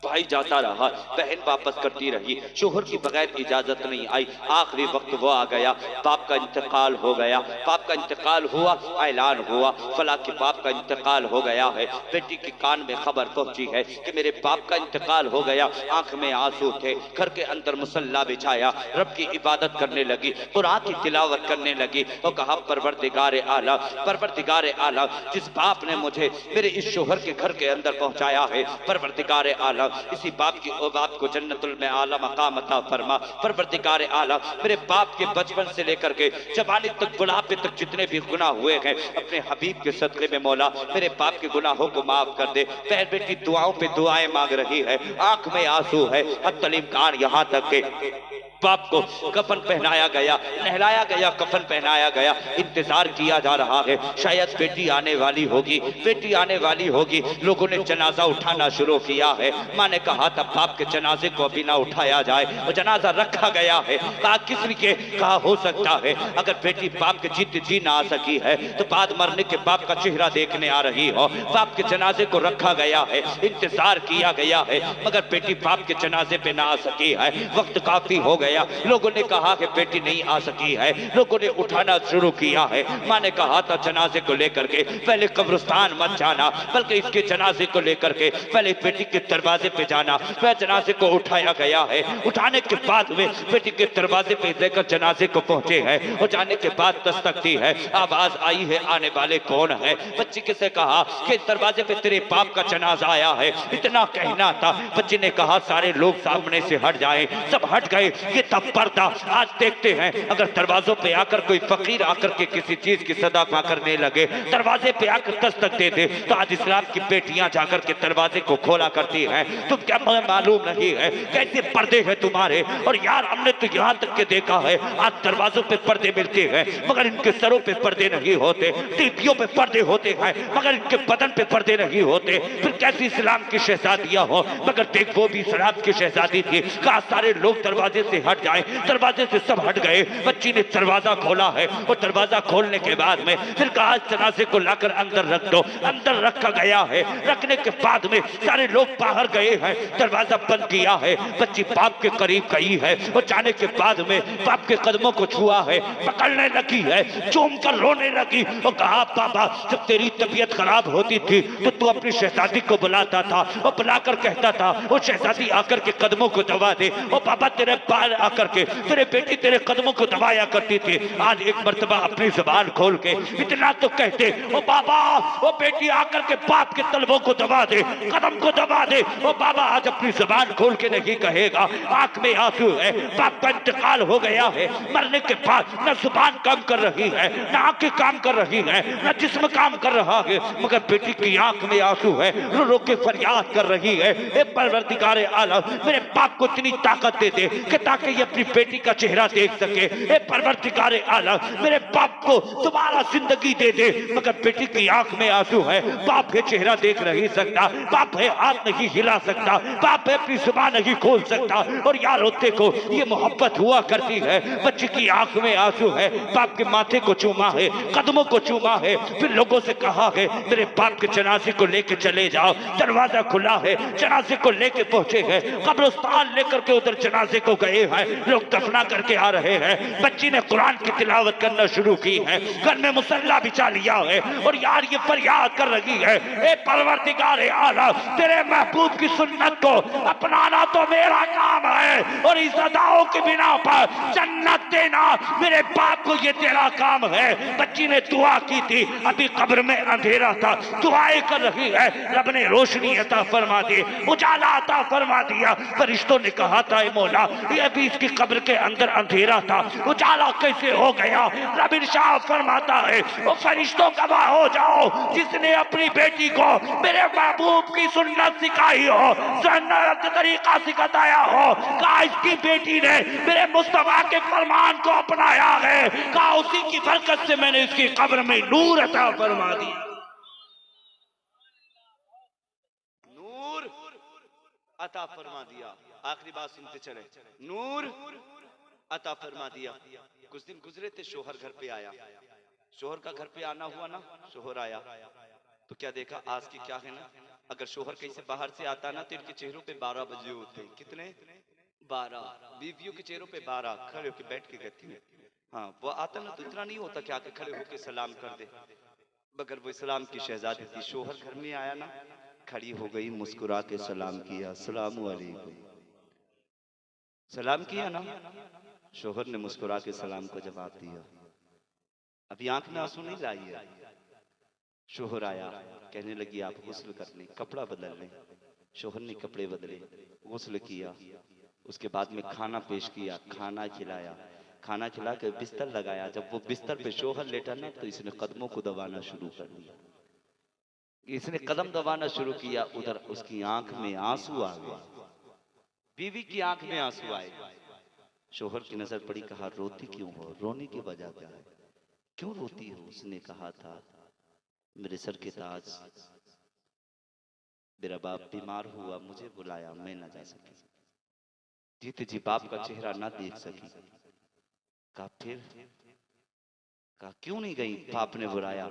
भाई जाता रहा, बहन वापस करती रही, शोहर की बगैर इजाजत नहीं आई। आखिरी वक्त वो आ गया, बाप का इंतकाल हो गया। बाप का इंतकाल हुआ, ऐलान हुआ फला के बाप का इंतकाल हो गया है। बेटी के कान में खबर पहुंची है कि मेरे बाप का इंतकाल हो गया। आंख में आंसू थे, घर के अंदर मुसल्ला बिछाया, रब की इबादत करने लगी, कुरान की तिलावत करने लगी और कहा परवरदिगार आला, परवरदिगार आला, जिस बाप ने मुझे मेरे इस शोहर के घर के अंदर पहुंचाया है, परवरदिगार आला इसी बाप की ओ बाप को जन्नतुल में आला मकाम अता फरमा। परवरदिगार आला मेरे बाप के बचपन से लेकर के जवानी तक, बुढ़ापे तक जितने भी गुनाह हुए हैं, अपने हबीब के सदक़े में मौला मेरे बाप के गुनाहों को माफ कर दे। बहन बेटी दुआओं पे दुआएं मांग रही है, आंख में आंसू है। अब तलीम कान यहाँ तक के बाप को कफन पहनाया गया, नहलाया गया, कफन पहनाया गया। इंतजार किया जा रहा है, शायद बेटी आने वाली होगी, बेटी आने वाली होगी। लोगों ने जनाजा उठाना शुरू किया है। माँ ने कहा था बाप के जनाजे को अभी ना उठाया जाए, और जनाजा रखा गया है। कहा किसी के कहा हो सकता है अगर बेटी बाप के जीते जी ना आ सकी है तो बाद मरने के बाप का चेहरा देखने आ रही हो। बाप के जनाजे को रखा गया है, इंतजार किया गया है, मगर बेटी बाप के जनाजे पे ना आ सकी है। वक्त काफी हो गया, लोगों ने कहा कि बेटी नहीं आ सकी है, लोगों ने उठाना शुरू किया है। माँ ने कहा था जनाजे को लेकर के पहले कब्रिस्तान मत जाना, बल्कि इसके जनाजे को लेकर के पहले बेटी के दरवाजे पे जाना। वह जनाजे को उठाया गया है, उठाने के बाद वे बेटी के दरवाजे पे लेकर जनाजे को पहुंचे हैं। और जाने के बाद दस्तक दी है, आवाज आई है आने वाले कौन है। बच्ची किसे कहा कि दरवाजे पे तेरे बाप का जनाजा आया है, इतना कहना था। बच्ची ने कहा सारे लोग सामने से हट जाएं, सब हट गए। ये तब पर्दा आज देखते हैं, अगर दरवाजों पे आकर कोई फकीर आकर के किसी चीज की सदाका करने लगे, दरवाजे पे आकर दस्तक दे दे, तो आज इस्लाम की बेटियां जाकर के दरवाजे को खोला करती हैं। तुम क्या मालूम नहीं है कैसे पर्दे हैं तुम्हारे। और यार हमने तो यहाँ तक के देखा है आज दरवाजों पे पर्दे मिलते हैं, मगर इनके सरों पे पर्दे नहीं होते, टीपियों पे पर्दे होते हैं, मगर इनके बदन पे पर्दे नहीं होते। फिर कैसी इस्लाम की शहजादियां हो, मगर देख वो भी इस्लाम की शहजादी थी। कहा सारे लोग दरवाजे से हट जाए, दरवाजे से सब हट गए। बच्ची ने दरवाजा खोला है, और दरवाजा खोलने के बाद में फिर कहा जनाजे को लाकर अंदर रख दो। अंदर रखा गया है, रखने के बाद में सारे लोग बाहर गए हैं, दरवाजा बंद किया है। बच्ची बाप के करीब गई है, और जाने के बाद में बाप के कदमों को छुआ है, पकड़ने लगी है, चूम कर रोने लगी और कहा बाबा जब तेरी तबीयत खराब होती थी तो तू अपनी शहजादी को बुलाता था, और बुलाकर कहता था वो शहजादी आकर के कदमों को दबा दे, और बाबा तेरे पार आकर के तेरे बेटी तेरे कदमों को दबाया करती थी। आज एक मर्तबा अपनी जुबान खोल के इतना तो कहते ओ बाबा वो बेटी आकर के बाप के तलबों को दबा दे, कदम को दबा दे। ओ बाबा आज अपनी जुबान खोल के नहीं कहेगा, आंख में आंसू है, बाप का इंतकाल हो गया है। मरने के बाद न जुबान काम कर रही है, न आंखें काम कर रही है, न जिस्म काम कर रहा है, मगर बेटी की आंख में आंसू है, रो रो के फरियाद कर रही है। ए परवरदिगार आलम मेरे बाप को इतनी ताकत दे दे कि ताकि ये अपनी बेटी का चेहरा देख सके। ए परवरदिगार आलम मेरे बाप को दोबारा जिंदगी दे दे, मगर बेटी की आंख में आंसू है, बाप है चेहरा देख नहीं सकता, बाप है हाथ नहीं हिला सकता, बाप है अपनी जुबान नहीं खोल सकता। और यार होते को ये मोहब्बत हुआ करती है। बच्ची की आंख में आंसू है, बाप के माथे को चूमा है, कदमों को चूमा है, फिर लोगों से कहा है मेरे बाप के जनाजे को लेके चले जाओ। दरवाजा खुला है, जनाजे को लेके पहुंचे हैं, कब्रिस्तान लेकर के उधर जनाजे को गए हैं, लोग दफना करके आ रहे हैं। बच्ची ने कुरान की तिलावत करना शुरू की है, घर में मुसल्ला बिछा लिया है, और यार ये फरियाद कर रही है ए परवरदिगार आला तेरे महबूब की सुन्नत को अपनाना तो मेरा काम है, और इस अदाओं के बिना पर जन्नत देना मेरे बाप को ये तेरा काम है। बच्ची ने दुआ की थी, अभी कब्र में अंधेरा था, दुआएं कर रही है, रब ने रोशनी अता फरमा दी, उजाला अता फरमा दिया। फरिश्तों ने कहा था मौला ये अभी इसकी कब्र के अंदर अंधेरा था, उजाला कैसे हो गया। रब इरशाद फरमाता है वो फरिश्तों गवाह हो जाओ जिसने अपनी बेटी को मेरे महबूब की सुन्नत सिखाई हो, सुन्नत तरीका सिखाया हो, कहा इसकी बेटी ने मेरे मुस्तफा के फरमान को अपनाया है, कहा उसी की बरकत से मैंने इसकी कब्र में नूर अता फरमा दिया। नूर अता फरमा दिया। आखिरी बात सुनते चले, नूर अता फरमा दिया। कुछ दिन गुजरे थे, शोहर घर पे आया, शोहर का घर पे आना हुआ ना, शोहर आया तो क्या देखा, आज की क्या है ना अगर शोहर कहीं से बाहर से आता ना तो इनके चेहरों पे 12 बजे होते हैं। कितने? 12। बीवियों के चेहरों पे 12 खड़े होके बैठ के कहती है। हाँ, वो आता ना तो इतना नहीं होता कि आके खड़े होके सलाम कर दे, मगर वो इस्लाम की शहजादी थी। शोहर घर में आया ना, खड़ी हो गई, मुस्कुरा के सलाम किया, अस्सलामु अलैकुम। सलाम किया ना, शोहर ने मुस्कुरा के सलाम को जवाब दिया। अभी आंख में आंसू नहीं लाई है। शोहर आया, कहने लगी आप गुस्ल कर लें, कपड़ा बदल लें। शोहर ने कपड़े बदले, गुस्ल किया, उसके बाद में खाना पेश किया, खाना खिलाया, खाना खिला के बिस्तर लगाया। जब वो बिस्तर पे शोहर लेटा ना तो इसने कदमों को दबाना शुरू कर दिया। इसने कदम दबाना शुरू किया, उधर उसकी आंख में आंसू आ गए, बीवी की आंख में आंसू आए। शोहर की नजर पड़ी, कहा रोती क्यों हो, रोने की वजह क्या है, क्यों रोती हो? उसने कहा था मेरे सर के ताज, मेरा बाप बीमार हुआ, मुझे बुलाया, मैं ना जा सकी, जीते जी बाप का चेहरा ना देख सकी। कहा फिर? कहा क्यों नहीं गई, बाप ने बुलाया।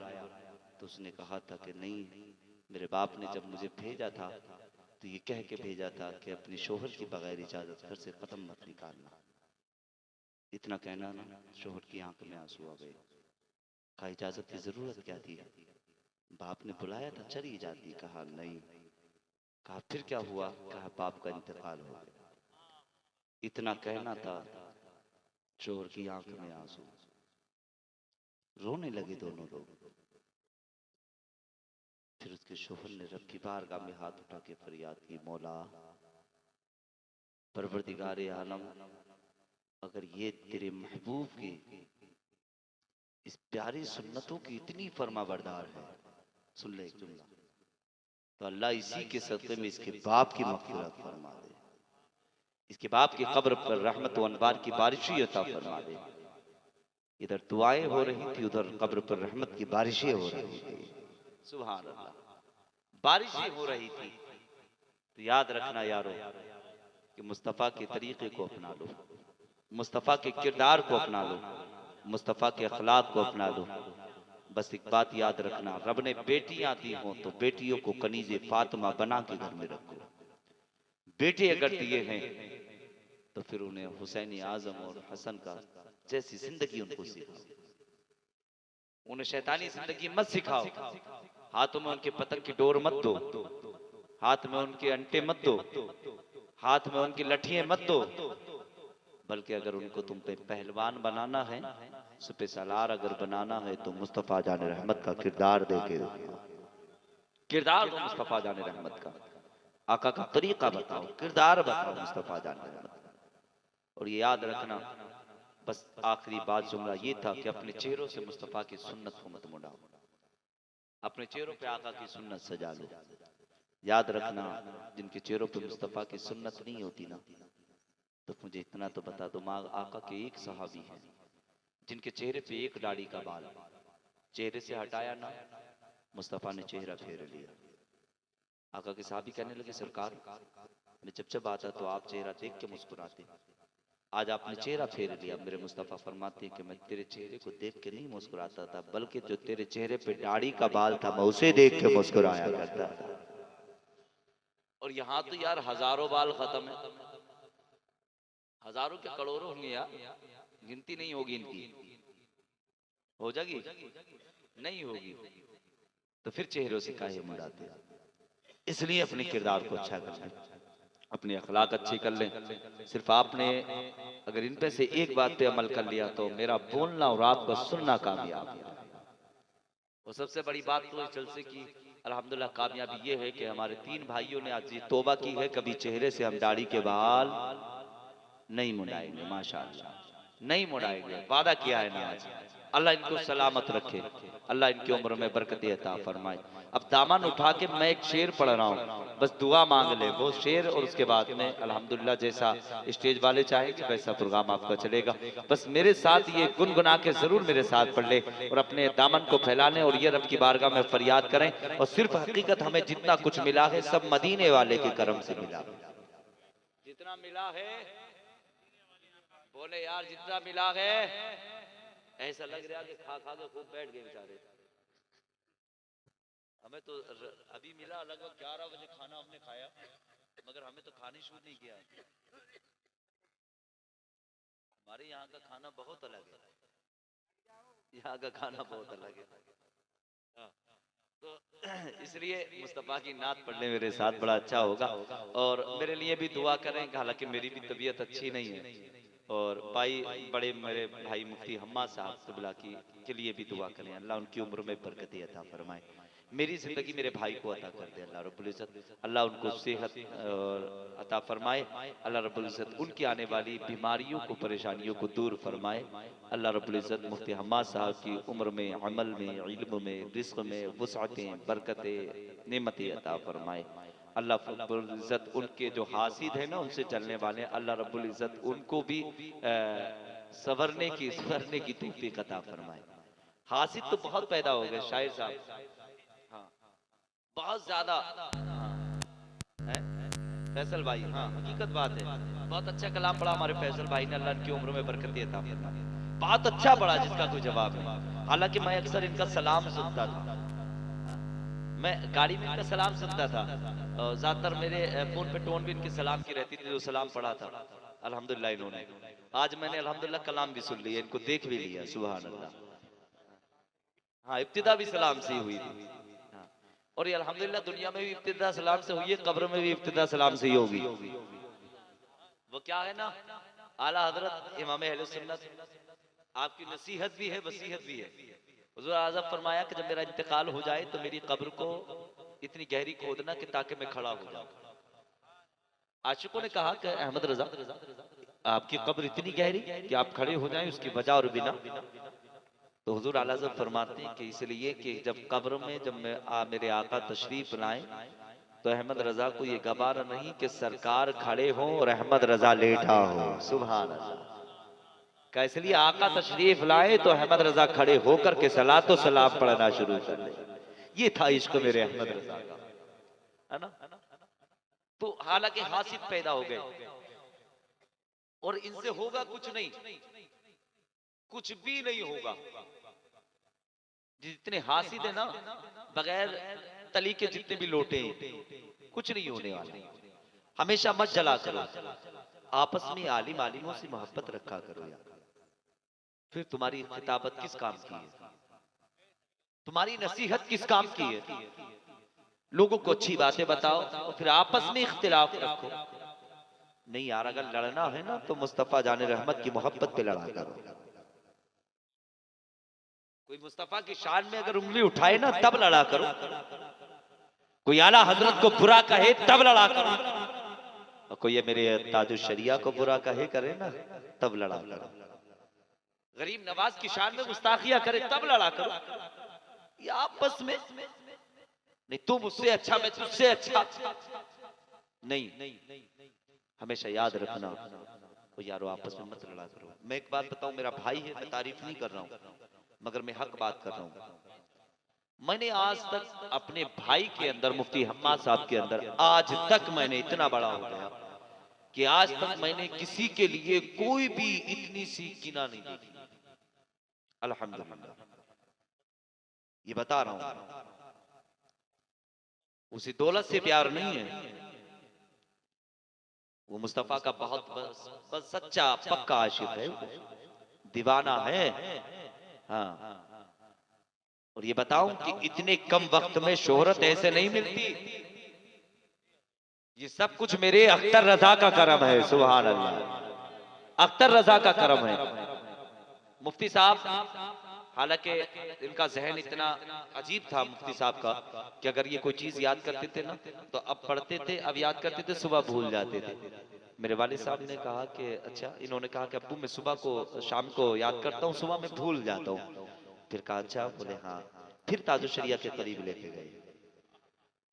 तो उसने कहा था कि नहीं, मेरे बाप ने जब मुझे भेजा था तो ये कह के भेजा था कि अपने शोहर की बगैर इजाजत घर से कदम मत निकालना। इतना कहना ना, शोहर की आंख में आंसू आ गए। कहा इजाजत की जरूरत क्या थी, बाप ने बुलाया था, चली जाती। कहा नहीं। कहा फिर क्या हुआ? कहा बाप का इंतकाल हो गया। इतना कहना था, शोहर की आंख में आंसू, रोने लगे दोनों लोग। फिर उसके शोहर ने रब की बारगाह में हाथ उठा के फरियाद की, मौला परवरदिगारे आलम, अगर ये तेरे महबूब की इस प्यारी सुन्नतों की इतनी फरमाबरदार है, सुन ले एक जुमला, तो अल्लाह इसी के सदक़े में इसके बाप की मग़फ़िरत फरमा दे, इसके बाप की कब्र पर रहमत व अनवार की बारिशें अता फरमा दे। इधर दुआएं हो रही थी, उधर कब्र पर रहमत की बारिशें हो रही थी। सुभान अल्लाह, बारिशें हो रही थी। तो याद रखना यारो कि मुस्तफ़ा के तरीक़े को अपना लो, मुस्तफ़ा के किरदार को अपना लो, मुस्तफ़ा के अखलाक को अपना लो। बस एक बात याद रखना, रब ने बेटियां दी हों तो बेटियों को कनीज़े फातिमा बना के घर में रखो। बेटे अगर दिए हैं तो फिर उन्हें हुसैन आज़म और हसन का जैसी जिंदगी उनको सिखाओ, उन्हें शैतानी जिंदगी मत सिखाओ। हाथों में उनके पतंग की डोर मत दो, हाथ में उनके अंटे मत दो, हाथ में उनकी लठियां मत दो, बल्कि अगर उनको तुम पे पहलवान बनाना है, सुपे सालार अगर बनाना है तो मुस्तफ़ा जान रहमत का किरदार दे के किरदार दो, मुस्तफ़ा जान रहमत का, आका का तरीका बताओ, किरदार बताओ मुस्तफ़ा जान रहमत का। और ये याद रखना, बस आखिरी बात जुमला ये था कि अपने चेहरों से मुस्तफ़ा की सुन्नत को मत मुड़ाओ, अपने चेहरों पे आका की सुन्नत सजा लो। याद रखना, जिनके चेहरों पे मुस्तफ़ा की सुन्नत नहीं होती ना, तो मुझे इतना तो बता दो, माँ आका के एक सहाबी हैं जिनके चेहरे पे एक दाढ़ी का बाल चेहरे से हटाया ना, मुस्तफ़ा ने चेहरा फेर लिया। आका के सहाबी कहने लगे सरकार, मैं जब आता तो आप चेहरा देख के मुस्कुराते, आज आपने चेहरा फेर लिया। मेरे मुस्तफ़ा फरमाते हैं कि मैं तेरे चेहरे को देख के नहीं मुस्कुराता था, बल्कि जो तेरे चेहरे पे दाढ़ी का बाल था मैं उसे देख के मुस्कुराया करता था। और यहाँ तो यार हजारों बाल खत्म है, हजारों के करोड़ों होंगे यार, गिनती नहीं होगी इनकी, हो जाएगी नहीं होगी, तो फिर चेहरों से काहे मुड़ाते। इसलिए अपने किरदार को अच्छा कर लें, अपने अखलाक अच्छे कर लें। सिर्फ आपने अगर इन पे से एक बात पे अमल कर लिया तो मेरा बोलना और आपका सुनना कामयाब है। और सबसे बड़ी बात तो इस जलसे की अल्हम्दुलिल्लाह कामयाबी ये है कि हमारे 3 भाइयों ने आज ये तौबा की है, कभी चेहरे से हम दाढ़ी के बाल नहीं मुड़ाएंगे, माशाअल्लाह नहीं मुड़ाएंगे, वादा किया है ना। आज अल्लाह इनको सलामत रखे, अल्लाह इनकी उम्र में बरकत अता फरमाए। अब दामन उठा के मैं एक शेर पढ़ रहा हूँ, बस दुआ मांग ले वो शेर, और उसके बाद में अल्हम्दुलिल्लाह जैसा स्टेज वाले चाहेंगे वैसा प्रोग्राम आपका चलेगा। बस मेरे साथ ये गुनगुना के जरूर मेरे साथ पढ़ ले और अपने दामन को फैलाने और ये रब की बारगाह में फरियाद करें। और सिर्फ हकीकत हमें जितना कुछ मिला है सब मदीने वाले के करम से मिला, जितना मिला है बोले यार, जितना मिला है ऐसा लग रहा है कि खा खा के खूब बैठ गए बेचारे। हमें तो अभी मिला लगभग 11 बजे खाना हमने खाया, मगर हमें तो खाने शुरू नहीं किया। हमारे यहाँ का खाना बहुत अलग है, यहाँ का खाना बहुत अलग है। तो इसलिए मुस्तफ़ा की नात पढ़ने मेरे साथ बड़ा अच्छा होगा। और मेरे लिए भी दुआ करें, हालांकि मेरी भी तबीयत अच्छी नहीं है। और भाई बड़े मेरे भाई मुफ्ती हम्मा साहब क़िबला के लिए भी दुआ करें, अल्लाह उनकी उम्र में बरकत अता फरमाए। मेरी ज़िंदगी मेरे भाई को अता कर दे अल्लाह रब्बुल इज़्ज़त, अल्लाह उनको सेहत और अता फरमाए। अल्लाह रब्बुल इज़्ज़त उनकी आने वाली बीमारियों को, परेशानियों को दूर फरमाए। अल्लाह रब्बुल इज़्ज़त मुफ्ती हम्मा साहब की उम्र में, अमल में, इल्म में, रिज़्क़ में वुसअतें, बरकतें, नेमतें अता फरमाए। अल्लाह रब्बुल इज़्ज़त उनके जो हासिद है ना, उनसे चलने वाले, अल्लाह रब्बुल इज़्ज़त उनको भी सवरने की तौफीक अता फरमाए। हासिद तो बहुत पैदा हो गए शायर साहब, हाँ बहुत ज्यादा है फैसल भाई, हाँ हकीकत बात है। बहुत अच्छा कलाम पढ़ा हमारे फैसल भाई ने, अल्लाह की उम्र में बरकत अता फरमाए। बहुत अच्छा पढ़ा जिसका कोई जवाब नहीं। हालांकि मैं अक्सर इनका सलाम सुनता था, मैं गाड़ी में इनका सलाम सुनता था, ज्यादातर मेरे फोन पे टोन भी इनके सलाम की रहती थी, जो सलाम पढ़ा था अल्हम्दुलिल्लाह इन्होंने। आज मैंने अल्हम्दुलिल्लाह कलाम भी सुन लिया, इनको देख भी लिया, सुभान अल्लाह। हाँ इब्तिदा भी सलाम से ही हुई थी, हाँ। और ये अल्हम्दुलिल्लाह दुनिया में भी इब्तिदा सलाम से हुई है, कब्र में भी इब्तिदा सलाम से ही होगी। वो क्या है ना, आला हजरत इमाम अहले सुन्नत, आपकी नसीहत भी है, वसीहत भी है। हुजूर आज़म फरमाया कि जब मेरा इंतकाल हो जाए तो मेरी कब्र को इतनी गहरी खोदना कि ताकि मैं खड़ा हो जाऊं। आशिकों ने कहा कि अहमद रजा आपकी कब्र इतनी गहरी कि आप खड़े हो जाएं, उसकी वजह और बिना। तो हुजूर आला हज़रत फरमाते हैं कि इसलिए कि जब कब्र में जब मेरे आका तशरीफ लाएं तो अहमद रजा को ये गवारा नहीं कि सरकार खड़े हो और अहमद रजा लेटा हो। सुभान अल्लाह। का इसलिए आका तशरीफ लाए तो अहमद रजा खड़े होकर के सलातो सलाम पढ़ना शुरू कर दे। ये था इश्क मेरे अहमद रजा का, है ना। तो हालांकि हासिद पैदा हो गए और इनसे होगा कुछ नहीं, कुछ भी नहीं होगा। जितने हासिद है ना, बगैर तली के जितने भी लोटे, कुछ नहीं होने वाला। हमेशा मत जला करो, आपस में आलिम आलिमों से मोहब्बत रखा करो यार। फिर तुम्हारी खिताबत किस काम की है, तुम्हारी नसीहत किस काम की है। लोगों को अच्छी बातें बताओ और फिर आपस में इख्तिलाफ रखो। नहीं यार, अगर लड़ना है ना तो मुस्तफा जाने रहमत की मोहब्बत पे लड़ा करो। कोई मुस्तफा की शान में अगर उंगली उठाए ना तब लड़ा करो, कोई आला हजरत को बुरा कहे तब लड़ा करो, और कोई ये मेरे ताजुल शरिया को बुरा कहे करे ना तब लड़ा करो। गरीब नवाज की शान में गुस्ताखिया करे तब लड़ा करो। ये आपस में नहीं, तू मुझसे अच्छा मैं तुझसे अच्छा नहीं। हमेशा याद रखना वो यारो आपस में मत लड़ा करो। मैं एक बात बताऊं, मेरा भाई है, मैं तारीफ नहीं कर रहा हूं मगर मैं हक बात कर रहा हूं। मैंने आज तक अपने भाई के अंदर, मुफ्ती हम्मा साहब के अंदर, आज तक मैंने इतना बड़ा हो गया कि आज तक मैंने किसी के लिए कोई भी इतनी सी किना नहीं देखी। अल्हम्दुलिल्लाह ये बता रहा हूं, उसी दौलत से प्यार नहीं है, वो मुस्तफा का बहुत बस सच्चा पक्का आशिक है, दीवाना है। हाँ, और ये बताऊं कि इतने कम वक्त में शोहरत ऐसे नहीं मिलती। ये सब कुछ मेरे अख्तर रजा का करम है। सुभान अल्लाह, अख्तर रजा का करम है। मुफ्ती साहब, हालांकि इनका जहन इतना अजीब था मुफ्ती साहब का कि अगर ये कोई चीज याद करते थे ना तो अब पढ़ते थे, अब याद करते थे, सुबह भूल जाते थे। मेरे वालिद साहब ने कहा कि अच्छा, इन्होंने कहा कि अब्बू मैं सुबह को शाम को याद करता हूँ, सुबह में भूल जाता हूँ। फिर कहा अच्छा, बोले हाँ। फिर ताजुल शरिया के करीब लेके गए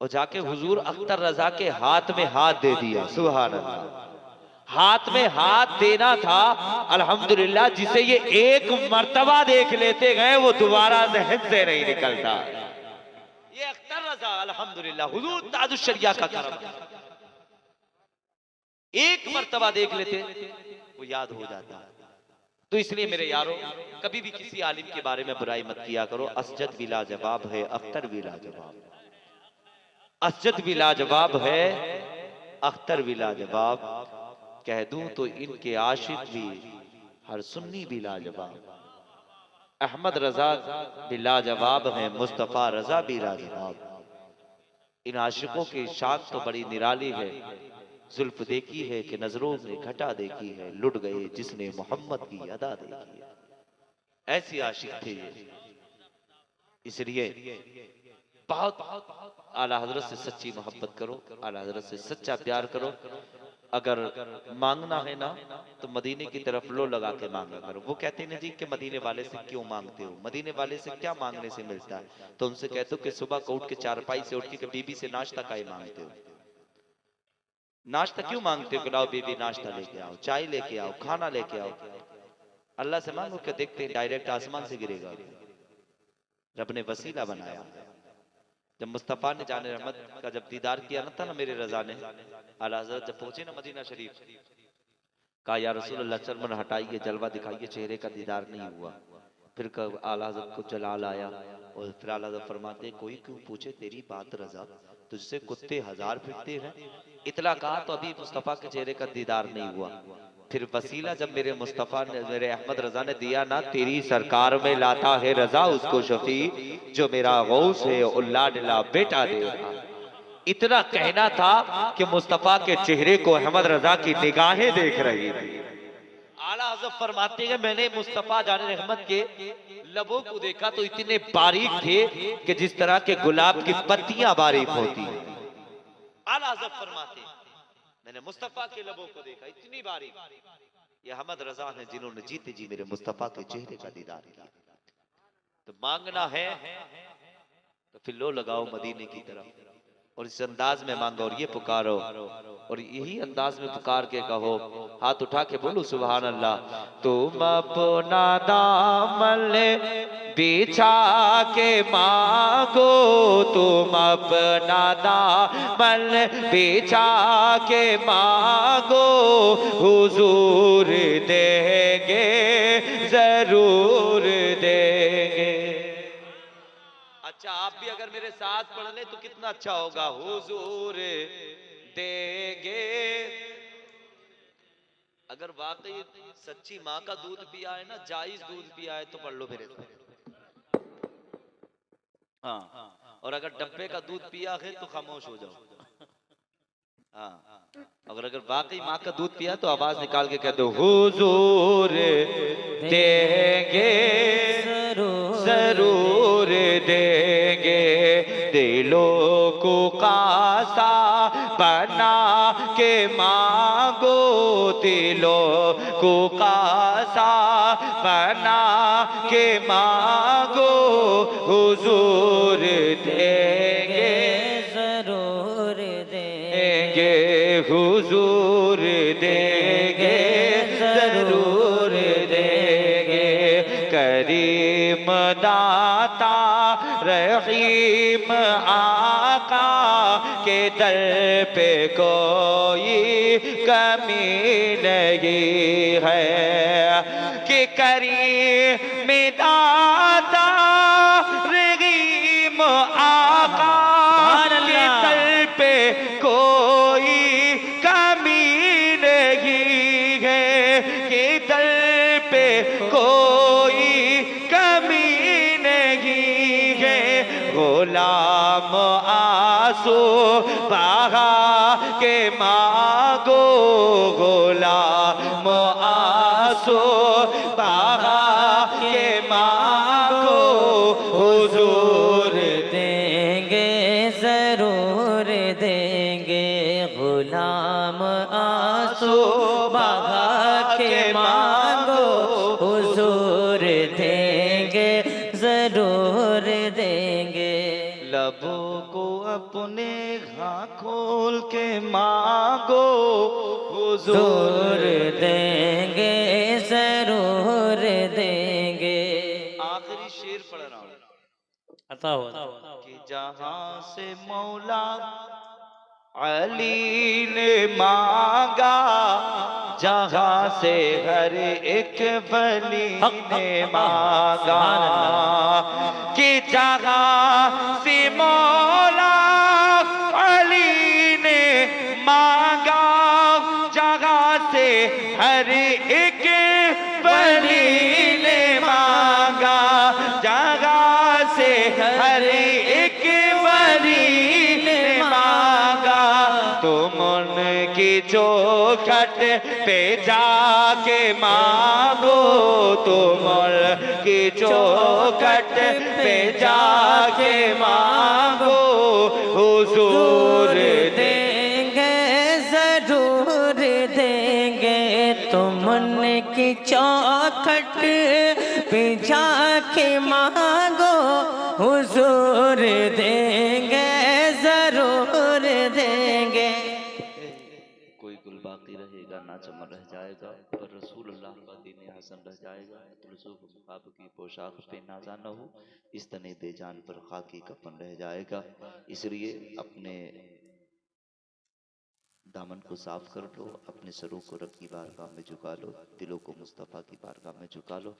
और जाके हुजूर अख्तर रजा के हाथ में हाथ दे दिया। सुभान अल्लाह, हाथ में हाथ देना था। अल्हम्दुलिल्लाह, जिसे ये एक मर्तबा देख लेते गए वो दोबारा जहन से नहीं निकलता। ये अख्तर रजा अल्हम्दुलिल्लाह हुजूर ताजुल शरिया का करम है। एक मर्तबा देख लेते वो याद हो जाता। तो इसलिए मेरे यारों, कभी भी किसी आलिम के बारे में बुराई मत किया करो। असजद भी लाजवाब है, अख्तर भी लाजवाब है। असजद भी लाजवाब है, अख्तर भी लाजवाब, कह दूं तो इनके आशिक भी हर सुन्नी भी लाजवाब। अहमद रजा भी लाजवाब है, मुस्तफ़ा रजा भी लाजवाब। इन आशिकों की शान तो बड़ी निराली है। जुल्फ देखी है कि नजरों में घटा देखी है, लुट गए जिसने मोहम्मद की अदा देखी है। ऐसी आशिक थे ये। इसलिए बहुत आला हजरत से सच्ची मोहब्बत करो, आला हजरत से सच्चा प्यार करो। अगर मांगना है ना तो मदीने की तरफ लो लगा के मांगा करो। वो कहते हैं ना जी कि मदीने वाले से क्यों मांगते हो, मदीने वाले से क्या मांगने से मिलता है? तो उनसे कहते हो कि सुबह को उठ के चारपाई से उठ के बीबी से नाश्ता काहे मांगते हो? नाश्ता क्यों मांगते हो? लाओ बीबी नाश्ता लेके आओ, चाय लेके आओ, खाना लेके आओ। अल्लाह से मांगो कि देखते हैं डायरेक्ट आसमान से गिरेगा। रब ने वसीला बनाया। जब मुस्तफ़ा ने जाने रहमत का जब दीदार किया ना था ना मेरे रजा ने, आला हज़रत जब पहुंचे ना मदीना शरीफ, कहा या रसूल अल्लाह चरमन हटाइए, जलवा दिखाइए, चेहरे का दीदार नहीं हुआ। फिर आला हज़रत को जलाल आया और फिर आला हज़रत फरमाते कोई क्यों पूछे तेरी बात रजा, तुझसे कुत्ते हजार फिरते हैं। इतला कहा तो अभी मुस्तफ़ा के चेहरे का दीदार नहीं हुआ। फिर वसीला जब मेरे मुस्तफ़ा ने, मेरे अहमद रजा ने दिया ना, तेरी सरकार में लाता है रजा उसको शफी, जो मेरा गौस है उल्ला डिला बेटा दे। इतना कहना था कि मुस्तफ़ा के चेहरे को अहमद रजा की निगाहें देख रही थी। आला हज़रत फरमाते हैं मैंने मुस्तफ़ा जाने रहमत के लबों को देखा तो इतने बारीक थे कि जिस तरह के गुलाब की पत्तियां बारीक होती हैं। आला हज़रत फरमाते मैंने मुस्तफ़ा के लबों को देखा इतनी बारीक। ये अहमद रजा है जिन्होंने जीते जी मेरे मुस्तफ़ा के चेहरे का दीदार किया। तो मांगना है तो फिर लो लगाओ मदीने की तरफ और इस अंदाज में मांगो और ये पुकारो और यही अंदाज में पुकार के कहो, हाथ उठा के बोलो सुभान अल्लाह। तुम अपना दामन बिछा के मांगो, तुम अपना दामन बिछा के मांगो, हुजूर देंगे जरूर देंगे। अच्छा आप भी अगर मेरे साथ पढ़ ले तो कितना अच्छा होगा। हुजूर देंगे। अगर वाकई सच्ची माँ का दूध पिया है ना, जायज दूध पिया है तो पढ़ लो मेरे साथ। हाँ, और अगर डब्बे का दूध पिया है तो खामोश हो जाओ। हाँ, अगर वाकई माँ का दूध पिया तो आवाज निकाल के कह दो हुजूर देंगे जरूर देंगे, दिलों को कासा बना के मांगो, दिलों को कासा बना के मांगो, हुजूर देंगे जरूर देंगे, हुजूर देंगे जरूर देंगे। करीम दाता रहीम आका के दर पे कोई कमी नहीं है कि करीम दाता रहीम आका के दर पे कोई कमी नहीं है, कि दर पे कोई कमी नहीं है। गुलाम आंसू बहा के मांगो, गुलाम आंसू बहा के मांगो, हुजूर देंगे जरूर देंगे। गुलाम आंसू बहा के मांगो, हुजूर देंगे जरूर देंगे। लबों को अपने घा खोल के मांगो, हुजूर देंगे जरूर देंगे। आखिरी शेर पढ़ रहा हूँ अता हुआ कि जहां से मौला अली ने मांगा, जहां से हर एक वली ने मांगा, कि जहां से मौला से हर एक वली ने मांगा, जगह से हर एक वली ने मांगा। तुम उनकी चौखट पे जाके मांगो, तुम उनकी चौखट पे जाके मांगो, हुजूर देंगे जरूर देंगे। तुम उनकी चौखट पे जाके मांगो, हुजूर देंगे जरूर देंगे। कोई गुल बाकी रहेगा ना चमन रह जाएगा, पर रसूलुल्लाह का दीन हसन रह जाएगा। तुलसूफ मुखाब की पोशाक पे नाजा न हो, इस तने दे जान पर खाकी कफन रह जाएगा। इसलिए अपने दामन को साफ कर लो, अपने सरों को रब की बारगाह में झुका लो, दिलों को मुस्तफ़ा की बारगाह में झुका लो,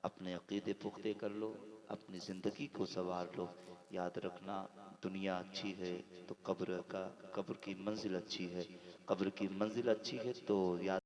अपने अकीदे पुख्ते कर लो, अपनी ज़िंदगी को संवार लो। याद रखना, दुनिया अच्छी है तो कब्र की मंजिल अच्छी है, कब्र की मंजिल अच्छी है तो याद